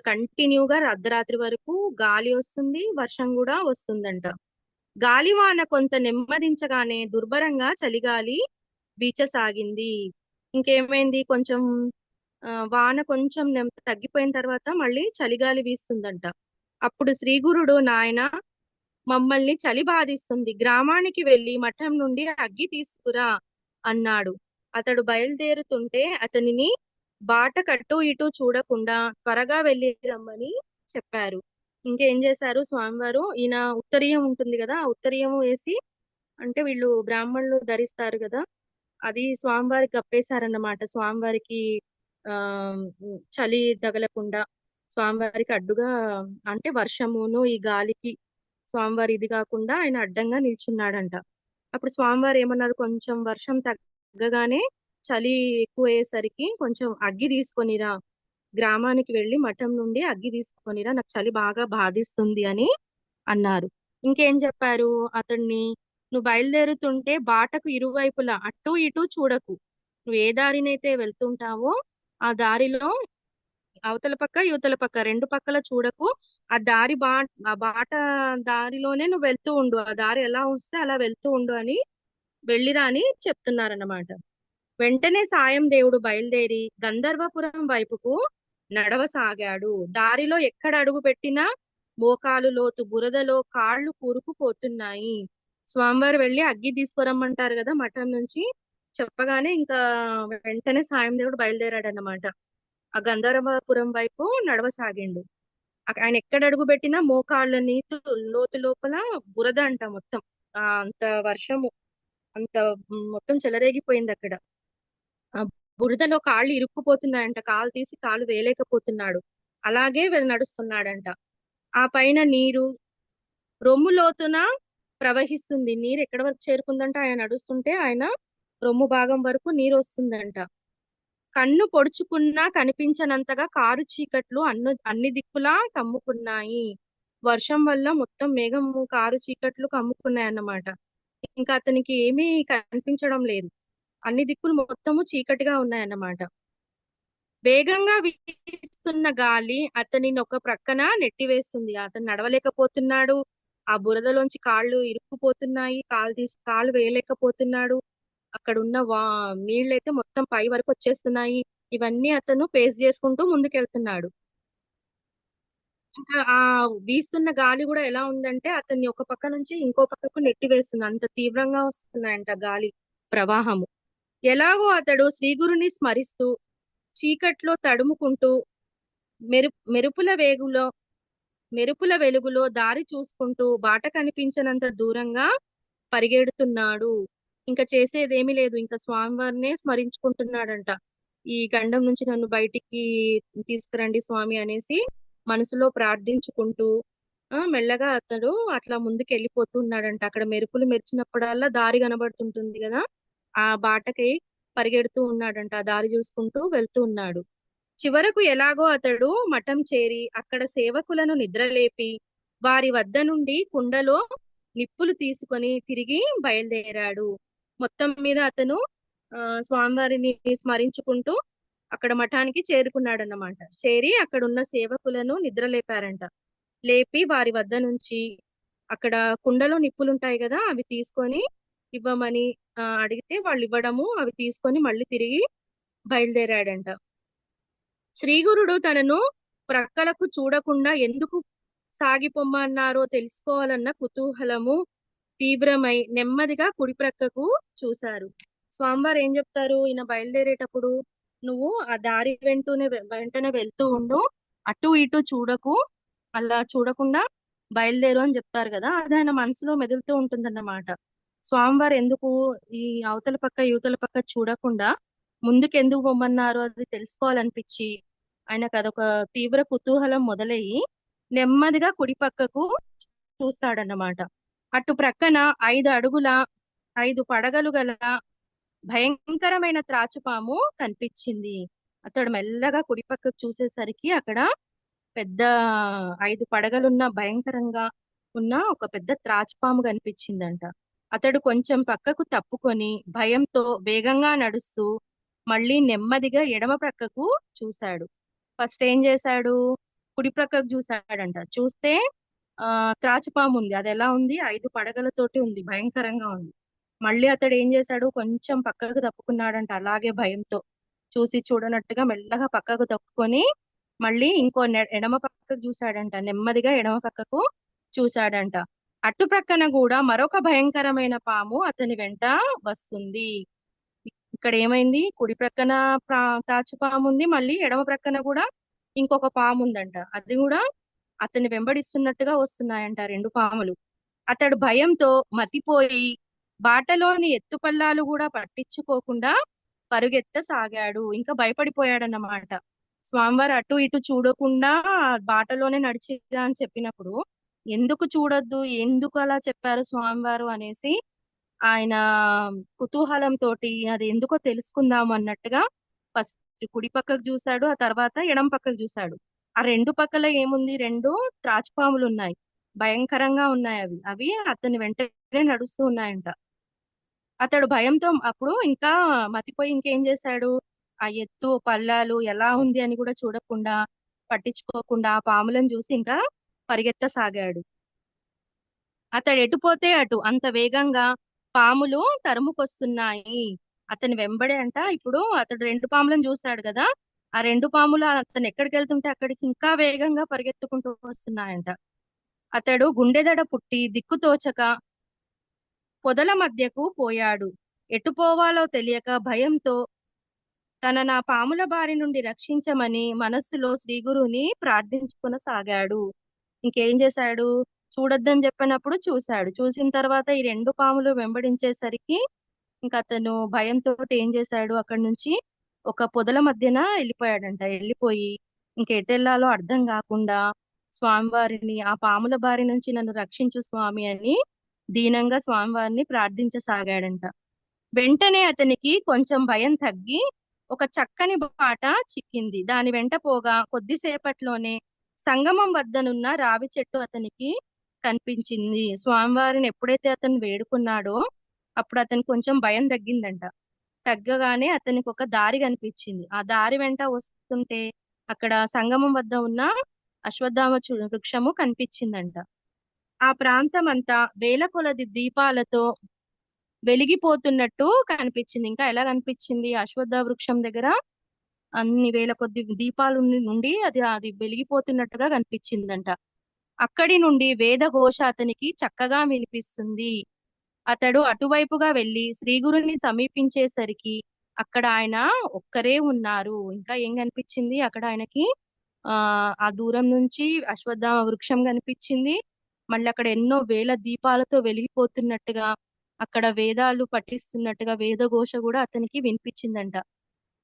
కంటిన్యూగా అర్ధరాత్రి వరకు గాలి వస్తుంది, వర్షం కూడా వస్తుందంట. గాలివాన కొంత నెమ్మదించగానే దుర్భరంగా చలిగాలి వీచసాగింది. ఇంకేమైంది, కొంచెం వాన కొంచెం తగ్గిపోయిన తర్వాత మళ్ళీ చలిగాలి వీస్తుందంట. అప్పుడు శ్రీగురుడు, నాయన మమ్మల్ని చలి బాధిస్తుంది, గ్రామానికి వెళ్లి మఠం నుండి అగ్గి తీసుకురా అన్నాడు. అతడు బయలుదేరుతుంటే అతనిని బాట కట్టు ఇటు చూడకుండా త్వరగా వెళ్ళి రమ్మని చెప్పారు. ఇంకేం చేశారు స్వామివారు, ఈయన ఉత్తరీయం ఉంటుంది కదా, ఆ ఉత్తరీయం వేసి అంటే వీళ్ళు బ్రాహ్మణులు ధరిస్తారు కదా, అది స్వామివారికి కప్పేశారన్నమాట. స్వామివారికి ఆ చలి తగలకుండా, స్వామివారికి అడ్డుగా, అంటే వర్షమును ఈ గాలికి స్వామివారి ఇది కాకుండా ఆయన అడ్డంగా నిల్చున్నాడంట. అప్పుడు స్వామివారు ఏమన్నారు, కొంచెం వర్షం తగ్గగానే చలి ఎక్కువ అయ్యేసరికి కొంచెం అగ్గి తీసుకొనిరా, గ్రామానికి వెళ్ళి మఠం నుండి అగ్గి తీసుకొనిరా, నాకు చలి బాగా బాధిస్తుంది అని అన్నారు. ఇంకేం చెప్పారు అతన్ని, నువ్వు బయలుదేరుతుంటే బాటకు ఇరువైపులా అటు ఇటు చూడకు, నువ్వు ఏ దారినైతే వెళ్తుంటావో ఆ దారిలో అవతల పక్క యువతల పక్క రెండు పక్కల చూడకు, ఆ దారి ఆ బాట దారిలోనే నువ్వు వెళ్తూ ఉండు, ఆ దారి ఎలా వస్తే అలా వెళ్తూ ఉండు అని వెళ్ళిరా అని చెప్తున్నారన్నమాట. వెంటనే సాయం దేవుడు బయలుదేరి గంధర్వపురం వైపుకు నడవసాగాడు. దారిలో ఎక్కడ అడుగు పెట్టినా మోకాలు లోతు బురదలో కాళ్ళు కూరుకుపోతున్నాయి. స్వామివారు వెళ్ళి అగ్గి తీసుకురమ్మంటారు కదా మఠం నుంచి, చెప్పగానే ఇంకా వెంటనే సాయం దేవుడు బయలుదేరాడు అన్నమాట. ఆ గంధర్వపురం వైపు నడవసాగిండు. ఆయన ఎక్కడ అడుగు పెట్టినా మోకాళ్ళ నీతు లోతు లోపల బురద అంట మొత్తం. అంత వర్షము, అంత మొత్తం చెలరేగిపోయింది అక్కడ. ఆ బురదలో కాళ్ళు ఇరుక్కుపోతున్నాయంట, కాలు తీసి కాలు వేయలేకపోతున్నాడు. అలాగే నడుస్తున్నాడంట. ఆ పైన నీరు రొమ్ము లోతున ప్రవహిస్తుంది. నీరు ఎక్కడ వరకు చేరుకుందంట, ఆయన నడుస్తుంటే ఆయన రొమ్ము భాగం వరకు నీరు వస్తుందంట. కన్ను పొడుచుకున్నా కనిపించనంతగా కారు చీకట్లు అన్ని దిక్కులా కమ్ముకున్నాయి. వర్షం వల్ల మొత్తం మేఘము కారు చీకట్లు కమ్ముకున్నాయి అన్నమాట. ఇంకా అతనికి ఏమీ కనిపించడం లేదు, అన్ని దిక్కులు మొత్తము చీకటిగా ఉన్నాయన్నమాట. వేగంగా వీస్తున్న గాలి అతనిని ఒక ప్రక్కన నెట్టివేస్తుంది. అతను నడవలేకపోతున్నాడు, ఆ బురదలోంచి కాళ్ళు ఇరుక్కుపోతున్నాయి, కాలు తీసి కాళ్ళు వేయలేకపోతున్నాడు. అక్కడ ఉన్న నీళ్ళైతే మొత్తం పై వరకు వచ్చేస్తున్నాయి. ఇవన్నీ అతను ఫేస్ చేసుకుంటూ ముందుకెళ్తున్నాడు. ఇంకా ఆ వీస్తున్న గాలి కూడా ఎలా ఉందంటే అతన్ని ఒక పక్క నుంచి ఇంకో పక్కకు నెట్టి వేస్తుంది, అంత తీవ్రంగా వస్తున్నాయంట గాలి ప్రవాహము. ఎలాగో అతడు శ్రీగురుని స్మరిస్తూ చీకట్లో తడుముకుంటూ మెరుపుల వేగులో మెరుపుల వెలుగులో దారి చూసుకుంటూ బాట కనిపించనంత దూరంగా పరిగెడుతున్నాడు. ఇంకా చేసేదేమీ లేదు, ఇంకా స్వామివారినే స్మరించుకుంటున్నాడంట. ఈ గండం నుంచి నన్ను బయటికి తీసుకురండి స్వామి అనేసి మనసులో ప్రార్థించుకుంటూ మెల్లగా అతడు అట్లా ముందుకు వెళ్ళిపోతున్నాడంట. అక్కడ మెరుపులు మెరిచినప్పుడల్లా దారి కనబడుతుంటుంది కదా, ఆ బాటకి పరిగెడుతూ ఉన్నాడంట, ఆ దారి చూసుకుంటూ వెళ్తూ ఉన్నాడు. చివరకు ఎలాగో అతడు మఠం చేరి అక్కడ సేవకులను నిద్రలేపి వారి వద్ద నుండి కుండలో నిప్పులు తీసుకొని తిరిగి బయలుదేరాడు. మొత్తం మీద అతను స్వామివారిని స్మరించుకుంటూ అక్కడ మఠానికి చేరుకున్నాడన్నమాట. చేరి అక్కడ ఉన్న సేవకులను నిద్రలేపారంట. లేపి వారి వద్ద నుంచి అక్కడ కుండలో నిప్పులు ఉంటాయి కదా, అవి తీసుకొని ఇవ్వమని అడిగితే వాళ్ళు ఇవ్వడము, అవి తీసుకొని మళ్ళీ తిరిగి బయలుదేరాడంట. శ్రీగురుడు తనను ప్రక్కలకు చూడకుండా ఎందుకు సాగిపొమ్మన్నారో తెలుసుకోవాలన్న కుతూహలము తీవ్రమై నెమ్మదిగా కుడి ప్రక్కకు చూశారు. స్వామివారు ఏం చెప్తారు, ఈయన బయలుదేరేటప్పుడు, నువ్వు ఆ దారి వెంటనే వెళ్తూ ఉండు, అటు ఇటు చూడకు, అలా చూడకుండా బయలుదేరు అని చెప్తారు కదా, అది ఆయన మనసులో మెదులుతూ ఉంటుందన్నమాట. స్వామివారు ఎందుకు ఈ అవతల పక్క యువతల పక్క చూడకుండా ముందుకు ఎందుకు పొమ్మన్నారు అది తెలుసుకోవాలనిపించి ఆయనకు అదొక తీవ్ర కుతూహలం మొదలయ్యి నెమ్మదిగా కుడి పక్కకు చూస్తాడన్నమాట. అటు ప్రక్కన 5 అడుగుల 5 పడగలు గల భయంకరమైన త్రాచుపాము కనిపించింది. అతడు మెల్లగా కుడి పక్కకు చూసేసరికి అక్కడ పెద్ద 5 పడగలున్న భయంకరంగా ఉన్న ఒక పెద్ద త్రాచుపాము కనిపించిందంట. అతడు కొంచెం పక్కకు తప్పుకొని భయంతో వేగంగా నడుస్తూ మళ్ళీ నెమ్మదిగా ఎడమ ప్రక్కకు చూశాడు. ఫస్ట్ ఏం చేశాడు, కుడి ప్రక్కకు చూశాడంట. చూస్తే త్రాచుపాము ఉంది. అది ఎలా ఉంది, 5 పడగలతోటి ఉంది, భయంకరంగా ఉంది. మళ్ళీ అతడు ఏం చేశాడు, కొంచెం పక్కకు తప్పుకున్నాడంట, అలాగే భయంతో చూసి చూడనట్టుగా మెల్లగా పక్కకు తప్పుకొని మళ్ళీ ఇంకో ఎడమ పక్కకు చూశాడంట. నెమ్మదిగా ఎడమ పక్కకు చూశాడంట. అటు ప్రక్కన కూడా మరొక భయంకరమైన పాము అతని వెంట వస్తుంది. ఇక్కడ ఏమైంది, కుడి ప్రక్కన తాచుపాము ఉంది, మళ్ళీ ఎడమ ప్రక్కన కూడా ఇంకొక పాము ఉందంట. అది కూడా అతన్ని వెంబడిస్తున్నట్టుగా వస్తున్నాయంట 2 పాములు. అతడు భయంతో మతిపోయి బాటలోని ఎత్తుపల్లాలు కూడా పట్టించుకోకుండా పరుగెత్తసాగాడు. ఇంకా భయపడిపోయాడన్నమాట. స్వామివారు అటు ఇటు చూడకుండా బాటలోనే నడిచిరా అని చెప్పినప్పుడు ఎందుకు చూడొద్దు, ఎందుకు అలా చెప్పారు స్వామివారు అనేసి ఆయన కుతూహలం తోటి అది ఎందుకో తెలుసుకుందాం అన్నట్టుగా ఫస్ట్ కుడి పక్కకు చూశాడు, ఆ తర్వాత ఎడం పక్కకు చూశాడు. ఆ రెండు పక్కల ఏముంది, రెండు త్రాచుపాములు ఉన్నాయి. భయంకరంగా ఉన్నాయి అవి అవి అతని వెంటనే నడుస్తూ ఉన్నాయంట. అతడు భయంతో అప్పుడు ఇంకా మతిపోయి ఇంకేం చేశాడు, ఆ ఎత్తు పల్లాలు ఎలా ఉంది అని కూడా చూడకుండా పట్టించుకోకుండా ఆ పాములను చూసి ఇంకా పరిగెత్తసాగాడు. అతడు ఎటుపోతే అటు అంత వేగంగా పాములు తరుముకొస్తున్నాయి. అతని వెంబడే అంట. ఇప్పుడు అతడు రెండు పాములను చూశాడు కదా, ఆ రెండు పాములు అతను ఎక్కడికి వెళ్తుంటే అక్కడికి ఇంకా వేగంగా పరిగెత్తుకుంటూ వస్తున్నాయంట. అతడు గుండెదడ పుట్టి దిక్కుతోచక పొదల మధ్యకు పోయాడు. ఎటు పోవాలో తెలియక భయంతో నా పాముల బారి నుండి రక్షించమని మనస్సులో శ్రీగురుని ప్రార్థించుకొనసాగాడు. ఇంకేం చేశాడు, చూడొద్దని చెప్పినప్పుడు చూశాడు. చూసిన తర్వాత ఈ రెండు పాములు వెంబడించేసరికి ఇంకా అతను భయంతో ఏం చేశాడు, అక్కడి నుంచి ఒక పొదల మధ్యన వెళ్ళిపోయాడంట. వెళ్ళిపోయి ఇంకెటెళ్లాలో అర్థం కాకుండా స్వామివారిని, ఆ పాముల బారి నుంచి నన్ను రక్షించు స్వామి అని దీనంగా స్వామివారిని ప్రార్థించసాగాడంట. వెంటనే అతనికి కొంచెం భయం తగ్గి ఒక చక్కని బాట చిక్కింది. దాని వెంట పోగా కొద్దిసేపట్లోనే సంగమం వద్దనున్న రావి చెట్టు అతనికి కనిపించింది. స్వామివారిని ఎప్పుడైతే అతను వేడుకున్నాడో అప్పుడు అతనికి కొంచెం భయం తగ్గిందంట. తగ్గగానే అతనికి ఒక దారి కనిపించింది. ఆ దారి వెంట వస్తుంటే అక్కడ సంగమం వద్ద ఉన్న అశ్వత్థామ వృక్షము కనిపించిందంట. ఆ ప్రాంతం అంతా వేల కొలది దీపాలతో వెలిగిపోతున్నట్టు కనిపించింది. ఇంకా ఎలా కనిపించింది, అశ్వత్థ వృక్షం దగ్గర అన్ని వేల కొద్ది దీపాలు నుండి అది అది వెలిగిపోతున్నట్టుగా కనిపించిందంట. అక్కడి నుండి వేద ఘోష అతనికి చక్కగా వినిపిస్తుంది. అతడు అటువైపుగా వెళ్లి శ్రీగురుని సమీపించేసరికి అక్కడ ఆయన ఒక్కరే ఉన్నారు. ఇంకా ఏం కనిపించింది అక్కడ ఆయనకి, ఆ దూరం నుంచి అశ్వత్థామ వృక్షం కనిపించింది. మళ్ళీ అక్కడ ఎన్నో వేల దీపాలతో వెలిగిపోతున్నట్టుగా, అక్కడ వేదాలు పఠిస్తున్నట్టుగా వేదఘోష కూడా అతనికి వినిపించిందంట.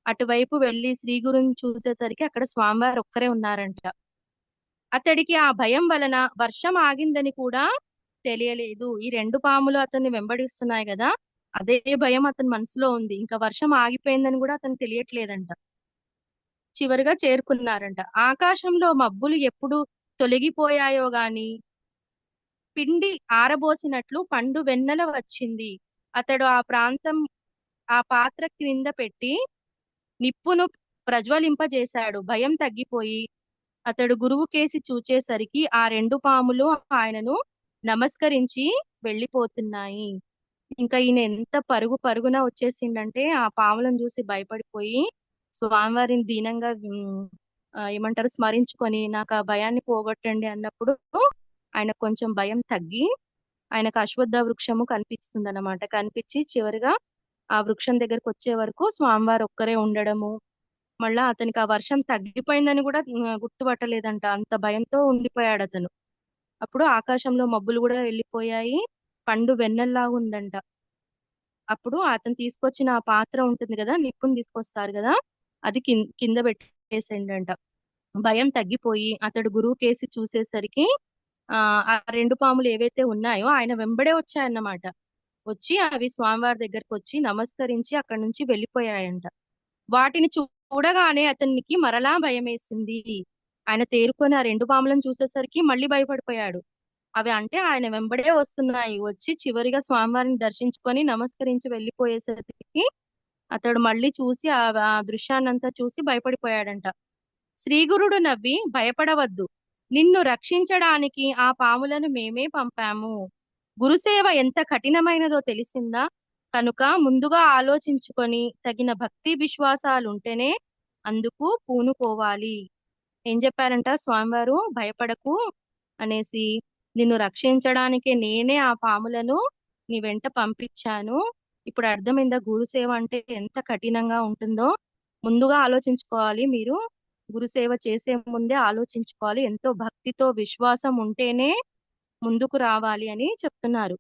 అటువైపు వెళ్లి శ్రీగురుని చూసేసరికి అక్కడ స్వామివారు ఒక్కరే ఉన్నారంట. అతడికి ఆ భయం వలన వర్షం ఆగిందని కూడా తెలియలేదు. ఈ రెండు పాములు అతన్ని వెంబడిస్తున్నాయి కదా, అదే భయం అతని మనసులో ఉంది. ఇంకా వర్షం ఆగిపోయిందని కూడా అతనికి తెలియట్లేదంట. చివరిగా చేరుకున్నారంట. ఆకాశంలో మబ్బులు ఎప్పుడు తొలగిపోయాయో గాని పిండి ఆరబోసినట్లు పండు వెన్నెల వచ్చింది. అతడు ఆ పాత్ర క్రింద పెట్టి నిప్పును ప్రజ్వలింపజేశాడు. భయం తగ్గిపోయి అతడు గురువు కేసి చూచేసరికి ఆ రెండు పాములు ఆయనను నమస్కరించి వెళ్ళిపోతున్నాయి. ఇంకా ఈయన ఎంత పరుగు పరుగున వచ్చేసిండంటే ఆ పాములను చూసి భయపడిపోయి స్వామివారిని దీనంగా ఏమంటారు స్మరించుకొని నాకు ఆ భయాన్ని పోగొట్టండి అన్నప్పుడు ఆయన కొంచెం భయం తగ్గి ఆయనకు అశ్వత్థ వృక్షము కనిపిస్తుంది అన్నమాట. కనిపించి చివరిగా ఆ వృక్షం దగ్గరకు వచ్చే వరకు స్వామివారు ఒక్కరే ఉండడము, మళ్ళా అతనికి ఆ వర్షం తగ్గిపోయిందని కూడా గుర్తుపట్టలేదంట. అంత భయంతో ఉండిపోయాడు అతను. అప్పుడు ఆకాశంలో మబ్బులు కూడా వెళ్ళిపోయాయి, పండు వెన్నెల్లాగా ఉందంట. అప్పుడు అతను తీసుకొచ్చిన ఆ పాత్ర ఉంటుంది కదా, నిప్పుని తీసుకొస్తారు కదా, అది కింద పెట్టేసిండంట. భయం తగ్గిపోయి అతడు గురువు కేసి చూసేసరికి ఆ రెండు పాములు ఏవైతే ఉన్నాయో ఆయన వెంబడే వచ్చాయన్నమాట. వచ్చి అవి స్వామివారి దగ్గరకు వచ్చి నమస్కరించి అక్కడి నుంచి వెళ్ళిపోయాయంట. వాటిని చూడగానే అతనికి మరలా భయం వేసింది. ఆయన తేరుకొని ఆ రెండు పాములను చూసేసరికి మళ్ళీ భయపడిపోయాడు. అవి అంటే ఆయన వెంబడే వస్తున్నాయి. వచ్చి చివరిగా స్వామివారిని దర్శించుకొని నమస్కరించి వెళ్ళిపోయేసరికి అతడు మళ్ళీ చూసి ఆ దృశ్యాన్నంతా చూసి భయపడిపోయాడంట. శ్రీగురుడు నవ్వి, భయపడవద్దు, నిన్ను రక్షించడానికి ఆ పాములను మేమే పంపాము. గురుసేవ ఎంత కఠినమైనదో తెలిసిందా, కనుక ముందుగా ఆలోచించుకొని తగిన భక్తి విశ్వాసాలుంటేనే అందుకు పూనుకోవాలి. ఏం చెప్పారంట స్వామివారు, భయపడకు అనేసి, నిన్ను రక్షించడానికే నేనే ఆ పాములను నీ వెంట పంపించాను. ఇప్పుడు అర్థమైందా గురుసేవ అంటే ఎంత కఠినంగా ఉంటుందో. ముందుగా ఆలోచించుకోవాలి, మీరు గురుసేవ చేసే ముందే ఆలోచించుకోవాలి. ఎంతో భక్తితో విశ్వాసం ఉంటేనే ముందుకు రావాలి అని చెప్తున్నారు.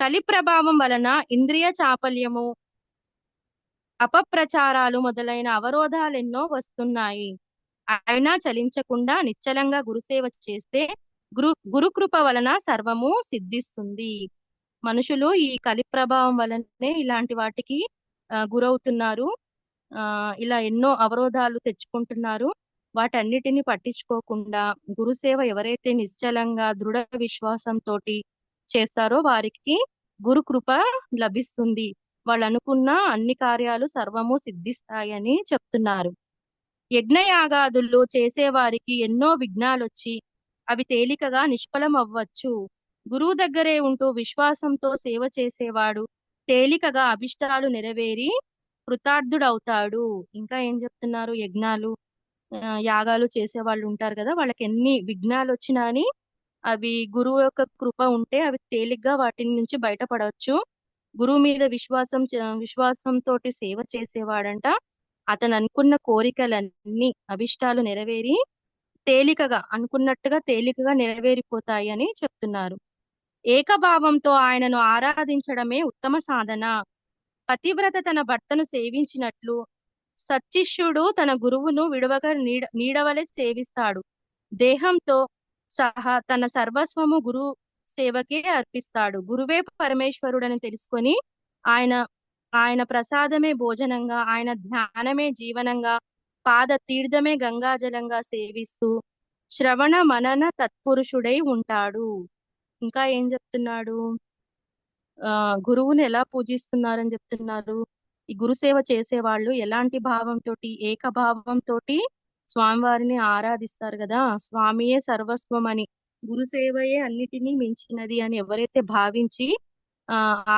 కలి ప్రభావం వలన ఇంద్రియ చాపల్యము, అపప్రచారాలు మొదలైన అవరోధాలెన్నో వస్తున్నాయి. అయినా చలించకుండా నిశ్చలంగా గురుసేవ చేస్తే గురుకృప వలన సర్వము సిద్ధిస్తుంది. మనుషులు ఈ కలి ప్రభావం వలనే ఇలాంటి వాటికి గురవుతున్నారు. ఇలా ఎన్నో అవరోధాలు తెచ్చుకుంటున్నారు. వాటన్నిటిని పట్టించుకోకుండా గురుసేవ ఎవరైతే నిశ్చలంగా దృఢ విశ్వాసంతో చేస్తారో వారికి గురు కృప లభిస్తుంది. వాళ్ళు అనుకున్న అన్ని కార్యాలు సర్వము సిద్ధిస్తాయని చెప్తున్నారు. యజ్ఞయాగాదులు చేసేవారికి ఎన్నో విఘ్నాలొచ్చి అవి తేలికగా నిష్ఫలం అవ్వచ్చు. గురువు దగ్గరే ఉంటూ విశ్వాసంతో సేవ చేసేవాడు తేలికగా అభిష్టాలు నెరవేరి కృతార్థుడవుతాడు. ఇంకా ఏం చెప్తున్నారు? యజ్ఞాలు యాగాలు చేసే వాళ్ళు ఉంటారు కదా, వాళ్ళకి ఎన్ని విఘ్నాలు వచ్చినా అని అవి గురువు యొక్క కృప ఉంటే అవి తేలిగ్గా వాటి నుంచి బయటపడవచ్చు. గురువు మీద విశ్వాసంతో సేవ చేసేవాడంట అతను అనుకున్న కోరికలన్నీ అభిష్టాలు నెరవేరి అనుకున్నట్టుగా తేలికగా నెరవేరిపోతాయి అని చెప్తున్నారు. ఏకభావంతో ఆయనను ఆరాధించడమే ఉత్తమ సాధన. పతివ్రత తన భర్తను సేవించినట్లు సచ్చిష్యుడు తన గురువును విడవక నీడవలె సేవిస్తాడు. దేహంతో సహా తన సర్వస్వము గురు సేవకే అర్పిస్తాడు. గురువే పరమేశ్వరుడని తెలుసుకొని ఆయన ప్రసాదమే భోజనంగా, ఆయన ధ్యానమే జీవనంగా, పాద తీర్థమే గంగాజలంగా సేవిస్తూ శ్రవణ మనన తత్పురుషుడై ఉంటాడు. ఇంకా ఏం చెప్తున్నాడు? గురువుని ఎలా పూజిస్తున్నారని చెప్తున్నారు. ఈ గురుసేవ చేసే వాళ్ళు ఎలాంటి భావంతో, ఏకభావంతో స్వామివారిని ఆరాధిస్తారు కదా. స్వామియే సర్వస్వం అని, గురుసేవయే అన్నిటినీ మించినది అని ఎవరైతే భావించి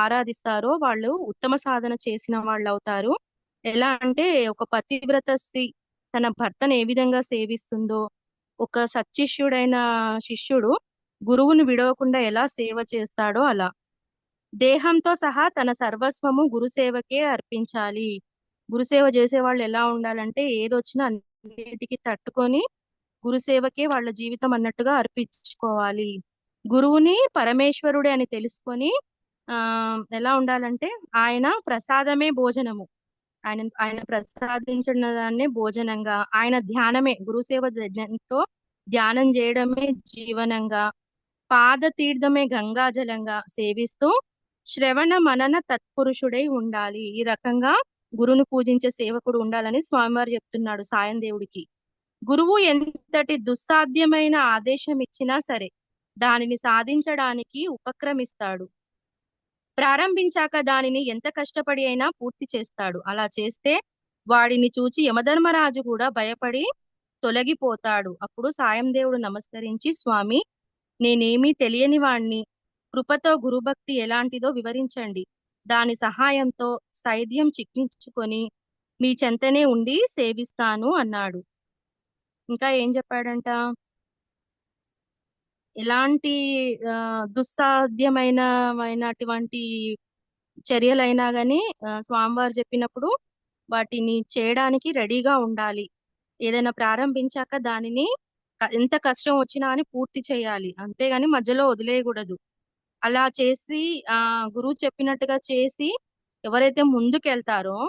ఆరాధిస్తారో వాళ్ళు ఉత్తమ సాధన చేసిన వాళ్ళు అవుతారు. ఎలా అంటే ఒక పతివ్రత స్త్రీ తన భర్తను ఏ విధంగా సేవిస్తుందో, ఒక సచ్చిష్యుడైన శిష్యుడు గురువును విడవకుండా ఎలా సేవ చేస్తాడో అలా దేహంతో సహా తన సర్వస్వము గురుసేవకే అర్పించాలి. గురుసేవ చేసే వాళ్ళు ఎలా ఉండాలంటే ఏదొచ్చినా అన్నిటికీ తట్టుకొని గురుసేవకే వాళ్ళ జీవితం అన్నట్టుగా అర్పించుకోవాలి. గురువుని పరమేశ్వరుడే అని తెలుసుకొని ఎలా ఉండాలంటే ఆయన ప్రసాదమే భోజనము, ఆయన ప్రసాదించిన దాన్నే భోజనంగా, ఆయన ధ్యానమే గురుసేవతో ధ్యానం చేయడమే జీవనంగా, పాద తీర్థమే గంగాజలంగా సేవిస్తూ శ్రవణ మనన తత్పురుషుడై ఉండాలి. ఈ రకంగా గురువును పూజించే సేవకుడు ఉండాలని స్వామివారు చెప్తున్నాడు సాయం దేవుడికి. గురువు ఎంతటి దుస్సాధ్యమైన ఆదేశం ఇచ్చినా సరే దానిని సాధించడానికి ఉపక్రమిస్తాడు. ప్రారంభించాక దానిని ఎంత కష్టపడి అయినా పూర్తి చేస్తాడు. అలా చేస్తే వాడిని చూచి యమధర్మరాజు కూడా భయపడి తొలగిపోతాడు. అప్పుడు సాయం దేవుడు నమస్కరించి, స్వామి, నేనేమీ తెలియని వాణ్ణి, కృపతో గురుభక్తి ఎలాంటిదో వివరించండి. దాని సహాయంతో స్థైర్యం చిక్కించుకొని మీ చెంతనే ఉండి సేవిస్తాను అన్నాడు. ఇంకా ఏం చెప్పాడంట? ఎలాంటి దుస్సాధ్యమైనటువంటి చర్యలైనా గాని స్వామివారు చెప్పినప్పుడు వాటిని చేయడానికి రెడీగా ఉండాలి. ఏదైనా ప్రారంభించాక దానిని ఎంత కష్టం వచ్చినా అని పూర్తి చేయాలి, అంతేగాని మధ్యలో వదిలేయకూడదు. అలా చేసి గురువు చెప్పినట్టుగా చేసి ఎవరైతే ముందుకెళ్తారో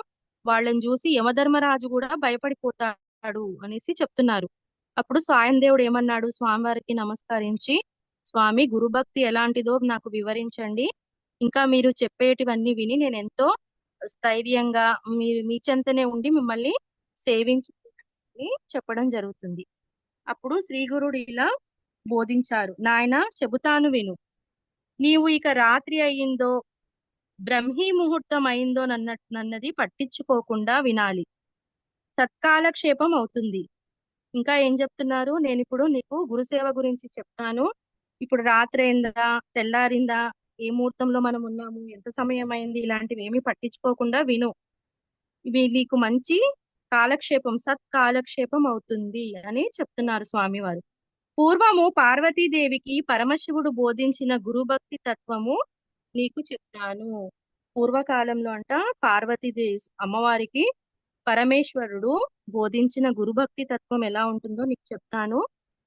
వాళ్ళని చూసి యమధర్మరాజు కూడా భయపడిపోతాడు అనేసి చెప్తున్నారు. అప్పుడు స్వయం దేవుడు ఏమన్నాడు? స్వామివారికి నమస్కరించి, స్వామి, గురుభక్తి ఎలాంటిదో నాకు వివరించండి. ఇంకా మీరు చెప్పేటివన్నీ విని నేను ఎంతో స్థైర్యంగా మీ చెంతనే ఉండి మిమ్మల్ని సేవించుని చెప్పడం జరుగుతుంది. అప్పుడు శ్రీ గురుడు ఇలా బోధించారు. నాయన, చెబుతాను విను. నీవు ఇక రాత్రి అయిందో బ్రహ్మీ ముహూర్తం అయిందో నన్నది పట్టించుకోకుండా వినాలి. సత్కాలక్షేపం అవుతుంది. ఇంకా ఏం చెప్తున్నారు? నేను ఇప్పుడు నీకు గురుసేవ గురించి చెప్తాను. ఇప్పుడు రాత్రి అయిందా, తెల్లారిందా, ఏ ముహూర్తంలో మనం ఉన్నాము, ఎంత సమయం అయింది, ఇలాంటివి ఏమీ పట్టించుకోకుండా విను. ఇవి నీకు మంచి కాలక్షేపం, సత్కాలక్షేపం అవుతుంది అని చెప్తున్నారు స్వామివారు. పూర్వము పార్వతీదేవికి పరమశివుడు బోధించిన గురుభక్తి తత్వము నీకు చెప్తాను. పూర్వకాలంలో అంట పార్వతీదేవి అమ్మవారికి పరమేశ్వరుడు బోధించిన గురుభక్తి తత్వం ఎలా ఉంటుందో నీకు చెప్తాను,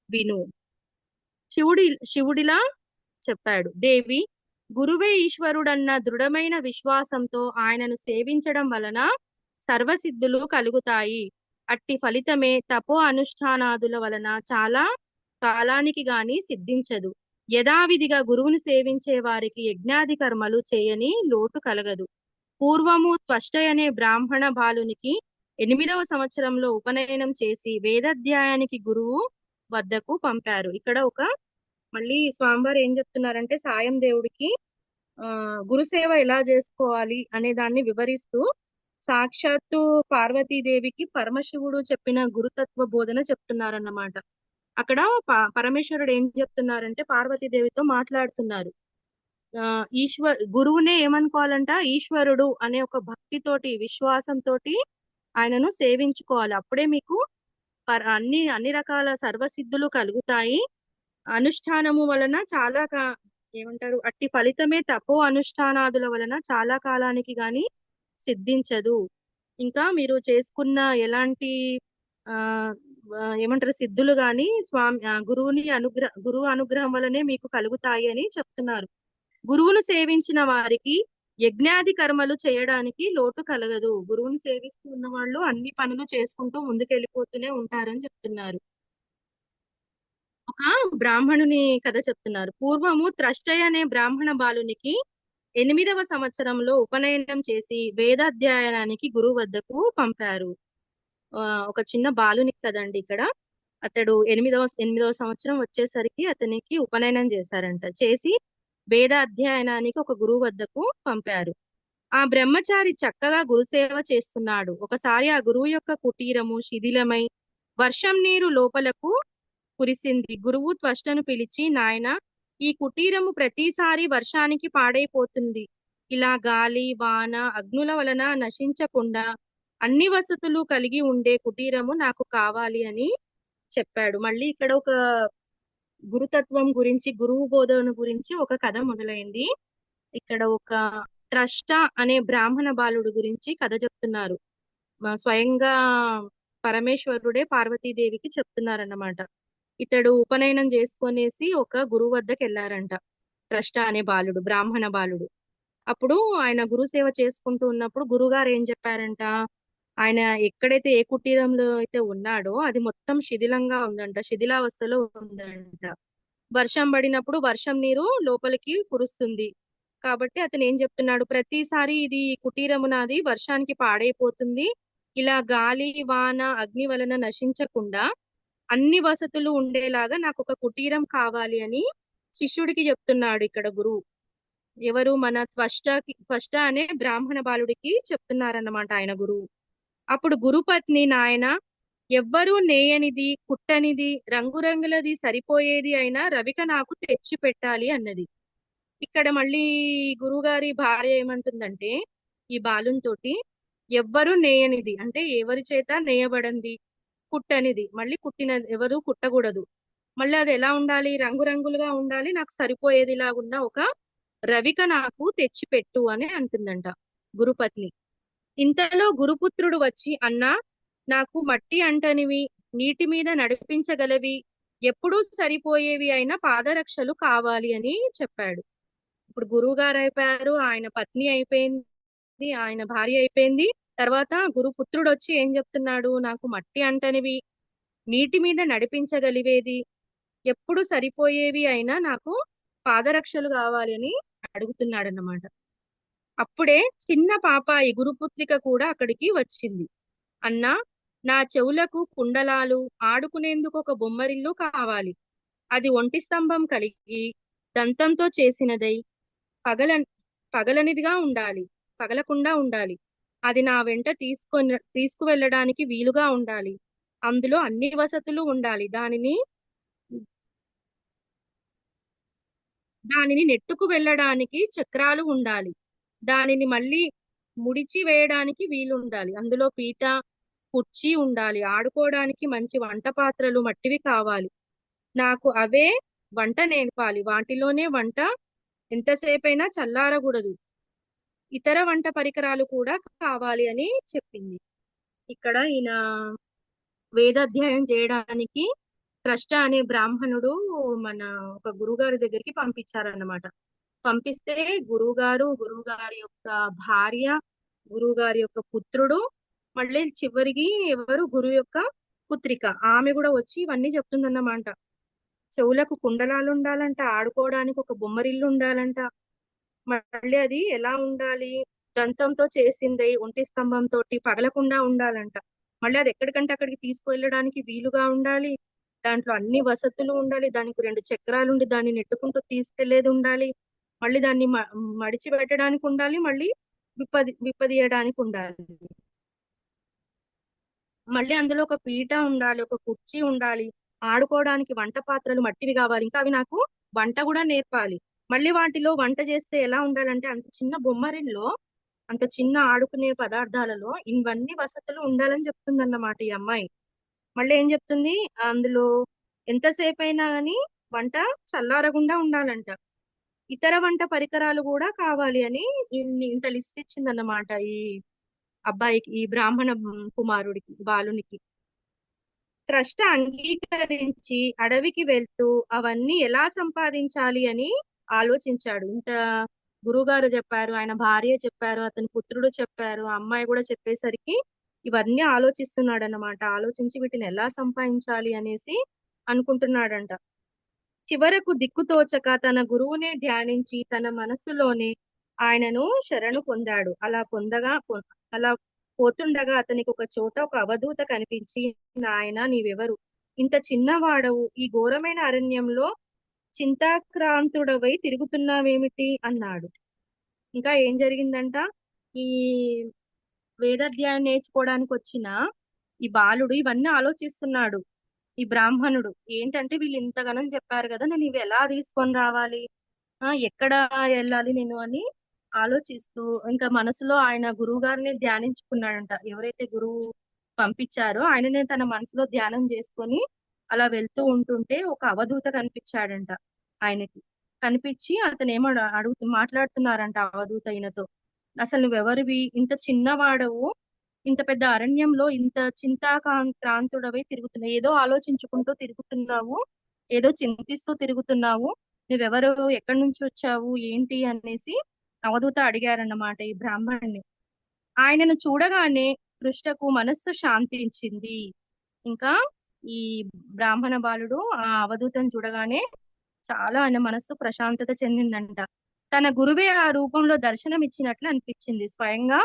విను. శివుడిలా చెప్పాడు. దేవి, గురువే ఈశ్వరుడన్న దృఢమైన విశ్వాసంతో ఆయనను సేవించడం వలన సర్వసిద్ధులు కలుగుతాయి. అట్టి ఫలితమే తపో అనుష్ఠానాదుల వలన చాలా కాలానికి గాని సిద్ధించదు. యథావిధిగా గురువును సేవించే వారికి యజ్ఞాది కర్మలు చేయని లోటు కలగదు. పూర్వము త్వష్టయ అనే బ్రాహ్మణ బాలునికి 8వ సంవత్సరంలో ఉపనయనం చేసి వేదాధ్యాయానికి గురువు వద్దకు పంపారు. ఇక్కడ మళ్ళీ స్వామివారు ఏం చెప్తున్నారంటే సాయం దేవుడికి గురుసేవ ఎలా చేసుకోవాలి అనే దాన్ని వివరిస్తూ సాక్షాత్తు పార్వతీదేవికి పరమశివుడు చెప్పిన గురుతత్వ బోధన చెప్తున్నారన్నమాట. అక్కడ పరమేశ్వరుడు ఏం చెప్తున్నారంటే పార్వతీదేవితో మాట్లాడుతున్నారు. గురువునే ఏమనుకోవాలంట, ఈశ్వరుడు అనే ఒక భక్తితోటి విశ్వాసంతో ఆయనను సేవించుకోవాలి. అప్పుడే మీకు అన్ని రకాల సర్వసిద్ధులు కలుగుతాయి. అనుష్ఠానము వలన చాలా ఏమంటారు, అట్టి ఫలితమే తపో అనుష్ఠానాదుల వలన చాలా కాలానికి గాని సిద్ధించదు. ఇంకా మీరు చేసుకున్న ఎలాంటి ఆ ఏమంటారు సిద్ధులు గాని గురువు అనుగ్రహం వలనే మీకు కలుగుతాయి అని చెప్తున్నారు. గురువును సేవించిన వారికి యజ్ఞాది కర్మలు చేయడానికి లోటు కలగదు. గురువుని సేవిస్తూ ఉన్న వాళ్ళు అన్ని పనులు చేసుకుంటూ ముందుకెళ్ళిపోతూనే ఉంటారని చెప్తున్నారు. ఒక బ్రాహ్మణుని కథ చెప్తున్నారు. పూర్వము త్రష్టయ అనే బ్రాహ్మణ బాలునికి 8వ సంవత్సరంలో ఉపనయనం చేసి వేదాధ్యయనానికి గురువు వద్దకు పంపారు. ఒక చిన్న బాలుని కదండి ఇక్కడ. అతడు ఎనిమిదవ సంవత్సరం వచ్చేసరికి అతనికి ఉపనయనం చేశారంట. చేసి వేద అధ్యయనానికి ఒక గురువు వద్దకు పంపారు. ఆ బ్రహ్మచారి చక్కగా గురుసేవ చేస్తున్నాడు. ఒకసారి ఆ గురువు యొక్క కుటీరము శిథిలమై వర్షం నీరు లోపలకు కురిసింది. గురువు త్వష్టను పిలిచి, నాయన, ఈ కుటీరము ప్రతిసారి వర్షానికి పాడైపోతుంది. ఇలా గాలి వాన అగ్నుల వలన నశించకుండా అన్ని వసతులు కలిగి ఉండే కుటీరము నాకు కావాలి అని చెప్పాడు. మళ్ళీ ఇక్కడ ఒక గురుతత్వం గురించి, గురువు బోధన గురించి ఒక కథ మొదలైంది. ఇక్కడ ఒక త్రష్ట అనే బ్రాహ్మణ బాలుడు గురించి కథ చెప్తున్నారు. స్వయంగా పరమేశ్వరుడే పార్వతీదేవికి చెప్తున్నారన్నమాట. ఇతడు ఉపనయనం చేసుకొనేసి ఒక గురువు వద్దకు వెళ్ళారంట. త్రష్ట అనే బాలుడు, బ్రాహ్మణ బాలుడు. అప్పుడు ఆయన గురు సేవ చేసుకుంటూ ఉన్నప్పుడు గురుగారు ఏం చెప్పారంట, ఆయన ఎక్కడైతే ఏ కుటీరంలో అయితే ఉన్నాడో అది మొత్తం శిథిలంగా ఉందంట, శిథిలావస్థలో ఉందంట. వర్షం పడినప్పుడు వర్షం నీరు లోపలికి కురుస్తుంది. కాబట్టి అతను ఏం చెప్తున్నాడు, ప్రతిసారి ఇది కుటీరము నాది వర్షానికి పాడైపోతుంది. ఇలా గాలి వాన అగ్ని వలన నశించకుండా అన్ని వసతులు ఉండేలాగా నాకు ఒక కుటీరం కావాలి అని శిష్యుడికి చెప్తున్నాడు ఇక్కడ గురువు. ఎవరు, మన త్వష్ట అనే బ్రాహ్మణ బాలుడికి చెప్తున్నారన్నమాట ఆయన గురువు. అప్పుడు గురుపత్ని, నాయన, ఎవ్వరూ నేయనిది కుట్టనిది రంగురంగులది సరిపోయేది అయినా రవిక నాకు తెచ్చి పెట్టాలి అన్నది. ఇక్కడ మళ్ళీ గురుగారి భార్య ఏమంటుందంటే ఈ బాలునితోటి, ఎవ్వరూ నేయనిది అంటే ఎవరి చేత నేయబడింది, కుట్టనిది, మళ్ళీ ఎవరు కుట్టకూడదు, మళ్ళీ అది ఎలా ఉండాలి, రంగురంగులుగా ఉండాలి, నాకు సరిపోయేది లాగున్న ఒక రవిక నాకు తెచ్చిపెట్టు అని అంటుందంట గురుపత్ని. ఇంతలో గురుపుత్రుడు వచ్చి, అన్నా, నాకు మట్టి అంటనివి, నీటి మీద నడిపించగలవి, ఎప్పుడూ సరిపోయేవి అయిన పాదరక్షలు కావాలి అని చెప్పాడు. ఇప్పుడు గురువు గారు అయిపోయారు, ఆయన పత్ని అయిపోయింది, ఆయన భార్య అయిపోయింది. తర్వాత గురుపుత్రుడు వచ్చి ఏం చెప్తున్నాడు, నాకు మట్టి అంటనివి, నీటి మీద నడిపించగలిగేది, ఎప్పుడు సరిపోయేవి అయినా నాకు పాదరక్షలు కావాలి అని అడుగుతున్నాడు అన్నమాట. అప్పుడే చిన్న పాపాయి గురుపుత్రిక కూడా అక్కడికి వచ్చింది. అన్నా, నా చెవులకు కుండలాలు, ఆడుకునేందుకు ఒక బొమ్మరిల్లు కావాలి. అది ఒంటి స్తంభం కలిగి దంతంతో చేసినదై పగలనిదిగా ఉండాలి, పగలకుండా ఉండాలి. అది నా వెంట తీసుకువెళ్ళడానికి వీలుగా ఉండాలి. అందులో అన్ని వసతులు ఉండాలి. దానిని నెట్టుకు వెళ్ళడానికి చక్రాలు ఉండాలి. దానిని మళ్ళీ ముడిచి వేయడానికి వీలుండాలి. అందులో పీట కుర్చీ ఉండాలి. ఆడుకోవడానికి మంచి వంట పాత్రలు మట్టివి కావాలి. నాకు అవే వంట నేర్పాలి. వాటిలోనే వంట ఎంతసేపైనా చల్లారకూడదు. ఇతర వంట పరికరాలు కూడా కావాలి అని చెప్పింది. ఇక్కడ ఈయన వేదాధ్యాయం చేయడానికి త్రష్ట అనే బ్రాహ్మణుడు మన ఒక గురుగారి దగ్గరికి పంపించారన్నమాట. పంపిస్తే గురువు గారి యొక్క భార్య, గురువు గారి యొక్క పుత్రుడు, మళ్ళీ చివరికి ఎవరు గురువు యొక్క పుత్రిక, ఆమె కూడా వచ్చి ఇవన్నీ చెప్తుందన్నమాట. చెవులకు కుండలాలు ఉండాలంట, ఆడుకోవడానికి ఒక బొమ్మరిల్లు ఉండాలంట, మళ్ళీ అది ఎలా ఉండాలి, దంతంతో చేసింది, ఒంటి స్తంభంతో పగలకుండా ఉండాలంట, మళ్ళీ అది ఎక్కడికంటే అక్కడికి తీసుకువెళ్ళడానికి వీలుగా ఉండాలి, దాంట్లో అన్ని వసతులు ఉండాలి, దానికి 2 చక్రాలు ఉండి దాన్ని నెట్టుకుంటూ తీసుకెళ్లేది ఉండాలి, మళ్ళీ దాన్ని మడిచి పెట్టడానికి ఉండాలి, మళ్ళీ విప్పదీయడానికి ఉండాలి, మళ్ళీ అందులో ఒక పీట ఉండాలి, ఒక కుర్చీ ఉండాలి, ఆడుకోవడానికి వంట పాత్రలు మట్టివి కావాలి, ఇంకా అవి నాకు వంట కూడా నేర్పాలి, మళ్ళీ వాటిలో వంట చేస్తే ఎలా ఉండాలంటే అంత చిన్న బొమ్మరిల్లో, అంత చిన్న ఆడుకునే పదార్థాలలో ఇవన్నీ వసతులు ఉండాలని చెప్తుంది అన్నమాట ఈ అమ్మాయి. మళ్ళీ ఏం చెప్తుంది, అందులో ఎంతసేపు అయినా కానీ వంట చల్లారకుండా ఉండాలంట, ఇతర వంట పరికరాలు కూడా కావాలి అని ఇంత లిస్ట్ ఇచ్చిందన్నమాట ఈ అబ్బాయికి, ఈ బ్రాహ్మణ కుమారుడికి, బాలునికి. త్రష్ట అంగీకరించి అడవికి వెళ్తూ అవన్నీ ఎలా సంపాదించాలి అని ఆలోచించాడు. ఇంత గురువుగారు చెప్పారు, ఆయన భార్య చెప్పారు, అతని పుత్రుడు చెప్పారు, ఆ అమ్మాయి కూడా చెప్పేసరికి ఇవన్నీ ఆలోచిస్తున్నాడు అన్నమాట. ఆలోచించి వీటిని ఎలా సంపాదించాలి అనేసి అనుకుంటున్నాడంట. చివరకు దిక్కుతోచక తన గురువునే ధ్యానించి తన మనస్సులోనే ఆయనను శరణు పొందాడు. అలా పోతుండగా అతనికి ఒక చోట ఒక అవధూత కనిపించి, నాయన నీవెవరు, ఇంత చిన్నవాడవు, ఈ ఘోరమైన అరణ్యంలో చింతాక్రాంతుడవై తిరుగుతున్నావేమిటి అన్నాడు. ఇంకా ఏం జరిగిందంట, ఈ వేదాధ్యాయం నేర్చుకోవడానికి వచ్చిన ఈ బాలుడు ఇవన్నీ ఆలోచిస్తున్నాడు. ఈ బ్రాహ్మణుడు ఏంటంటే, వీళ్ళు ఇంతగానం చెప్పారు కదా, నేను ఇవి ఎలా తీసుకొని రావాలి, ఎక్కడ వెళ్ళాలి నేను అని ఆలోచిస్తూ ఇంకా మనసులో ఆయన గురువు గారిని ధ్యానించుకున్నాడంట. ఎవరైతే గురువు పంపించారో ఆయననే తన మనసులో ధ్యానం చేసుకొని అలా వెళ్తూ ఉంటుంటే ఒక అవధూత కనిపించాడంట ఆయనకి. కనిపించి అతను ఏమో మాట్లాడుతున్నారంట అవధూత ఈయనతో, అసలు నువ్వెవరివి, ఇంత చిన్నవాడవు, ఇంత పెద్ద అరణ్యంలో ఇంత క్రాంతుడవై తిరుగుతున్నావు, ఏదో ఆలోచించుకుంటూ తిరుగుతున్నావు, ఏదో చింతిస్తూ తిరుగుతున్నావు, నువ్వెవరు, ఎక్కడి నుంచి వచ్చావు, ఏంటి అనేసి అవధూత అడిగారన్నమాట ఈ బ్రాహ్మణ్ణి. ఆయనను చూడగానే కృష్ణకు మనస్సు శాంతించింది. ఇంకా ఈ బ్రాహ్మణ బాలుడు ఆ అవధూతను చూడగానే చాలా ఆయన మనస్సు ప్రశాంతత చెందిందంట. తన గురువే ఆ రూపంలో దర్శనం ఇచ్చినట్లు అనిపించింది. స్వయంగా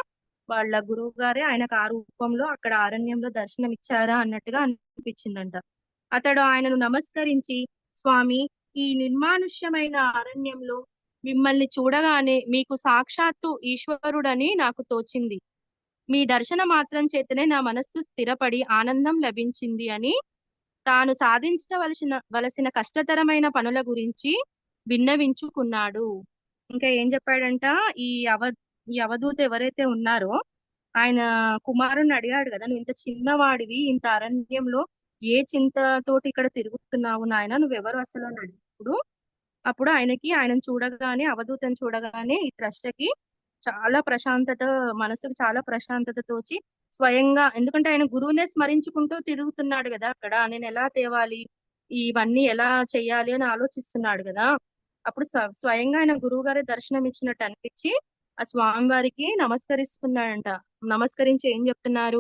వాళ్ళ గురువు గారే ఆయనకు ఆ రూపంలో అక్కడ అరణ్యంలో దర్శనం ఇచ్చారా అన్నట్టుగా అనిపించిందంట. అతడు ఆయనను నమస్కరించి, స్వామి, ఈ నిర్మానుష్యమైన అరణ్యంలో మిమ్మల్ని చూడగానే మీకు సాక్షాత్తు ఈశ్వరుడని నాకు తోచింది. మీ దర్శన మాత్రం చేతనే నా మనస్సు స్థిరపడి ఆనందం లభించింది అని తాను వలసిన కష్టతరమైన పనుల గురించి విన్నవించుకున్నాడు. ఇంకా ఏం చెప్పాడంట, ఈ అవ ఈ అవధూత ఎవరైతే ఉన్నారో ఆయన కుమారుని అడిగాడు కదా, నువ్వు ఇంత చిన్నవాడివి, ఇంత అరణ్యంలో ఏ చింతతోటి ఇక్కడ తిరుగుతున్నావు నాయన, నువ్వెవరు అసలు అని అడిగినప్పుడు, అప్పుడు ఆయనను చూడగానే, అవధూతను చూడగానే ఈ త్రష్టకి చాలా ప్రశాంతత, మనసుకు చాలా ప్రశాంతత తోచి స్వయంగా, ఎందుకంటే ఆయన గురువునే స్మరించుకుంటూ తిరుగుతున్నాడు కదా అక్కడ, నేను ఎలా తేవాలి, ఇవన్నీ ఎలా చెయ్యాలి అని ఆలోచిస్తున్నాడు కదా, అప్పుడు స్వయంగా ఆయన గురువు గారి దర్శనం ఇచ్చినట్టు అనిపించి ఆ స్వామి వారికి నమస్కరిస్తున్నాడంట. నమస్కరించి ఏం చెప్తున్నారు,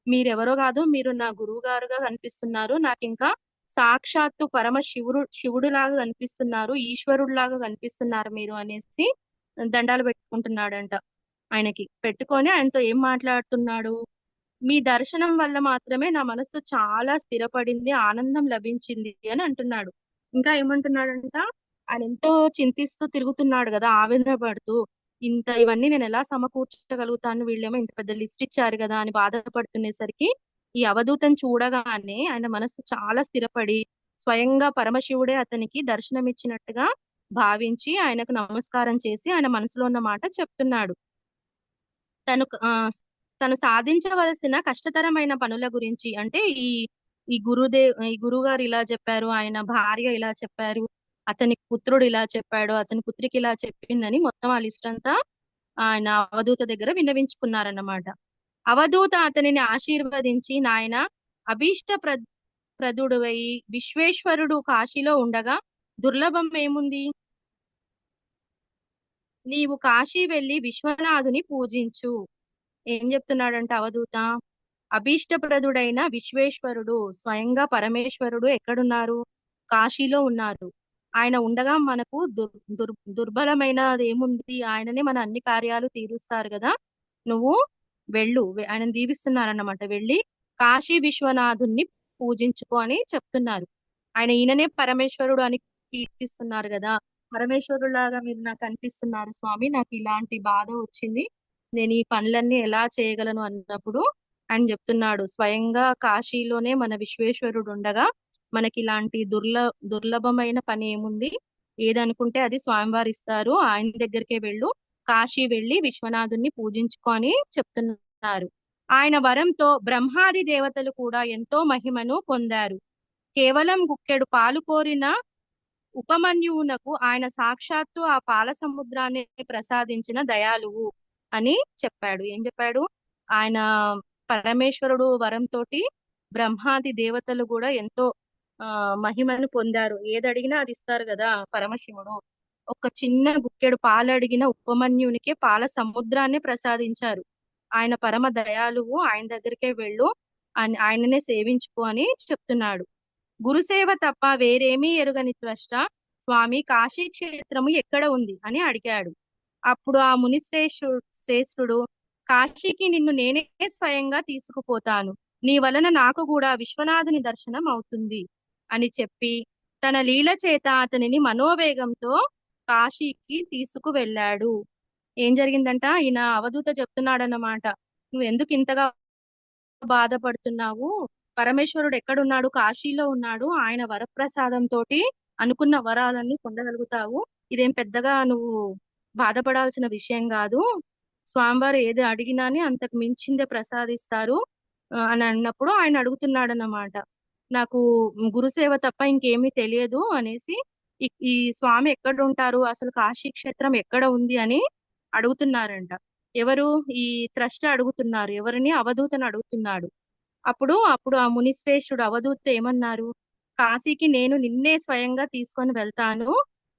మీరెవరో కాదు, మీరు నా గురువు గారుగా కనిపిస్తున్నారు, నాకు ఇంకా సాక్షాత్తు పరమ శివుడు లాగా కనిపిస్తున్నారు, ఈశ్వరుడు లాగా కనిపిస్తున్నారు మీరు అనేసి దండాలు పెట్టుకుంటున్నాడంట. ఆయనకి పెట్టుకొని ఆయనతో ఏం మాట్లాడుతున్నాడు, మీ దర్శనం వల్ల మాత్రమే నా మనస్సు చాలా స్థిరపడింది, ఆనందం లభించింది అని అంటున్నాడు. ఇంకా ఏమంటున్నాడంట, ఆయన ఎంతో చింతిస్తూ తిరుగుతున్నాడు కదా, ఆవేదన పడుతూ, ఇవన్నీ నేను ఎలా సమకూర్చగలుగుతాను, వీళ్ళేమో ఇంత పెద్ద లిస్ట్ ఇచ్చారు కదా అని బాధపడుతునేసరికి ఈ అవధూతను చూడగానే ఆయన మనస్సు చాలా స్థిరపడి స్వయంగా పరమశివుడే అతనికి దర్శనమిచ్చినట్టుగా భావించి ఆయనకు నమస్కారం చేసి ఆయన మనసులో ఉన్న మాట చెప్తున్నాడు. తను తను సాధించవలసిన కష్టతరమైన పనుల గురించి, అంటే ఈ గురువు గారు ఇలా చెప్పారు, ఆయన భార్య ఇలా చెప్పారు, అతని పుత్రుడు ఇలా చెప్పాడు, అతని పుత్రికి ఇలా చెప్పిందని మొత్తం ఆ లిస్ట్ అంతా ఆయన అవధూత దగ్గర విన్నవించుకున్నారన్నమాట. అవధూత అతనిని ఆశీర్వదించి, నాయన, అభీష్ట ప్రదుడువై విశ్వేశ్వరుడు కాశీలో ఉండగా దుర్లభం ఏముంది, నీవు కాశీ వెళ్లి విశ్వనాథుని పూజించు. ఏం చెప్తున్నాడంటే అవధూత, అభీష్టప్రదుడైన విశ్వేశ్వరుడు స్వయంగా పరమేశ్వరుడు ఎక్కడున్నారు? కాశీలో ఉన్నారు. ఆయన ఉండగా మనకు దుర్బలమైనది ఏముంది? ఆయననే మన అన్ని కార్యాలు తీరుస్తారు కదా. నువ్వు వెళ్ళు, ఆయన దీవిస్తున్నారన్నమాట. వెళ్ళి కాశీ విశ్వనాథుణ్ణి పూజించుకో అని చెప్తున్నారు. ఈయననే పరమేశ్వరుడు అని కీర్తిస్తున్నారు కదా. పరమేశ్వరులాగా మీరు నాకు అనిపిస్తున్నారు స్వామి, నాకు ఇలాంటి బాధ వచ్చింది, నేను ఈ పనులన్నీ ఎలా చేయగలను అన్నప్పుడు ఆయన చెప్తున్నాడు, స్వయంగా కాశీలోనే మన విశ్వేశ్వరుడు ఉండగా మనకి ఇలాంటి దుర్లభమైన పని ఏముంది? ఏదనుకుంటే అది స్వామివారు ఇస్తారు, ఆయన దగ్గరికే వెళ్ళు, కాశీ వెళ్ళి విశ్వనాథుణ్ణి పూజించుకొని చెప్తున్నారు. ఆయన వరంతో బ్రహ్మాది దేవతలు కూడా ఎంతో మహిమను పొందారు. కేవలం గుక్కెడు పాలు కోరిన ఉపమన్యువునకు ఆయన సాక్షాత్తు ఆ పాల సముద్రాన్ని ప్రసాదించిన దయాలువు అని చెప్పాడు. ఏం చెప్పాడు? ఆయన పరమేశ్వరుడు వరంతోటి బ్రహ్మాది దేవతలు కూడా ఎంతో మహిమను పొందారు. ఏది అడిగినా అది ఇస్తారు కదా పరమశివుడు. ఒక చిన్న గుక్కెడు పాలు అడిగిన ఉపమన్యునికే పాల సముద్రాన్ని ప్రసాదించారు. ఆయన పరమ దయాలువు, ఆయన దగ్గరికే వెళ్ళు, ఆయననే సేవించుకో అని చెప్తున్నాడు. గురుసేవ తప్ప వేరేమీ ఎరుగని త్వష్ట స్వామి కాశీ క్షేత్రము ఎక్కడ ఉంది అని అడిగాడు. అప్పుడు ఆ ముని శ్రేష్ఠుడు, కాశీకి నిన్ను నేనే స్వయంగా తీసుకుపోతాను, నీ వలన నాకు కూడా విశ్వనాథుని దర్శనం అవుతుంది అని చెప్పి తన లీల చేత అతనిని మనోవేగంతో కాశీకి తీసుకువెళ్ళాడు. ఏం జరిగిందంట? ఈయన అవధూత చెప్తున్నాడన్నమాట, నువ్వు ఎందుకు ఇంతగా బాధపడుతున్నావు? పరమేశ్వరుడు ఎక్కడున్నాడు? కాశీలో ఉన్నాడు. ఆయన వరప్రసాదంతో అనుకున్న వరాలన్నీ పొందగలుగుతావు. ఇదేం పెద్దగా నువ్వు బాధపడాల్సిన విషయం కాదు. స్వామివారు ఏది అడిగినాని అంతకు మించిందే ప్రసాదిస్తారు అని అన్నప్పుడు ఆయన అడుగుతున్నాడు అన్నమాట, నాకు గురుసేవ తప్ప ఇంకేమీ తెలియదు అనేసి, ఈ స్వామి ఎక్కడ ఉంటారు, అసలు కాశీ క్షేత్రం ఎక్కడ ఉంది అని అడుగుతున్నారంట. ఎవరు? ఈ త్రష్ట అడుగుతున్నారు. ఎవరిని? అవధూతను అడుగుతున్నాడు. అప్పుడు ఆ మునిశ్రేష్ఠుడు అవధూత ఏమన్నారు? కాశీకి నేను నిన్నే స్వయంగా తీసుకొని వెళ్తాను,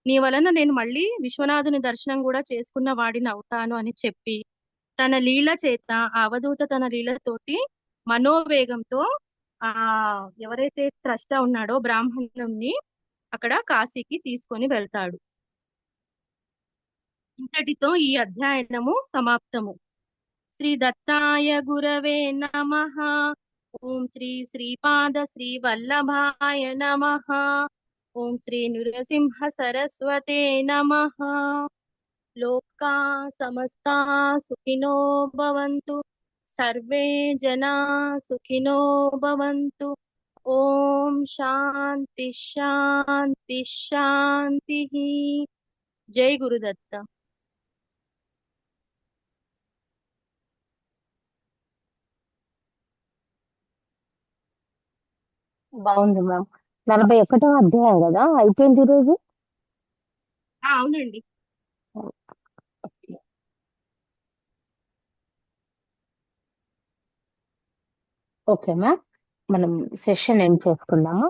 నీ వలన నేను మళ్ళీ విశ్వనాథుని దర్శనం కూడా చేసుకున్న వాడిని అవుతాను అని చెప్పి తన లీల చేత, ఆ అవధూత తన లీలతోటి మనోవేగంతో ఆ ఎవరైతే త్రష్ట ఉన్నాడో బ్రాహ్మణుణ్ణి అక్కడ కాశీకి తీసుకొని వెళ్తాడు. ఇంతటితో ఈ అధ్యయనము సమాప్తము. శ్రీ దత్తాయ గురవే నమః. ఓం శ్రీ శ్రీపాద శ్రీ వల్లభాయ నమః. ఓం శ్రీ నృసింహ సరస్వతే నమః. లోకా సమస్తా సుఖినో భవంతు, సర్వే జనా సుఖినో భవంతు. ఓం శాంతి శాంతి శాంతి. జై గురుదత్త. బాగుంది మ్యామ్. 41వ అధ్యాయం కదా అయిపోయింది ఈరోజు. అవునండి. ఓకే మ్యామ్, మనం సెషన్ ఎండ్ చేసుకుందాము.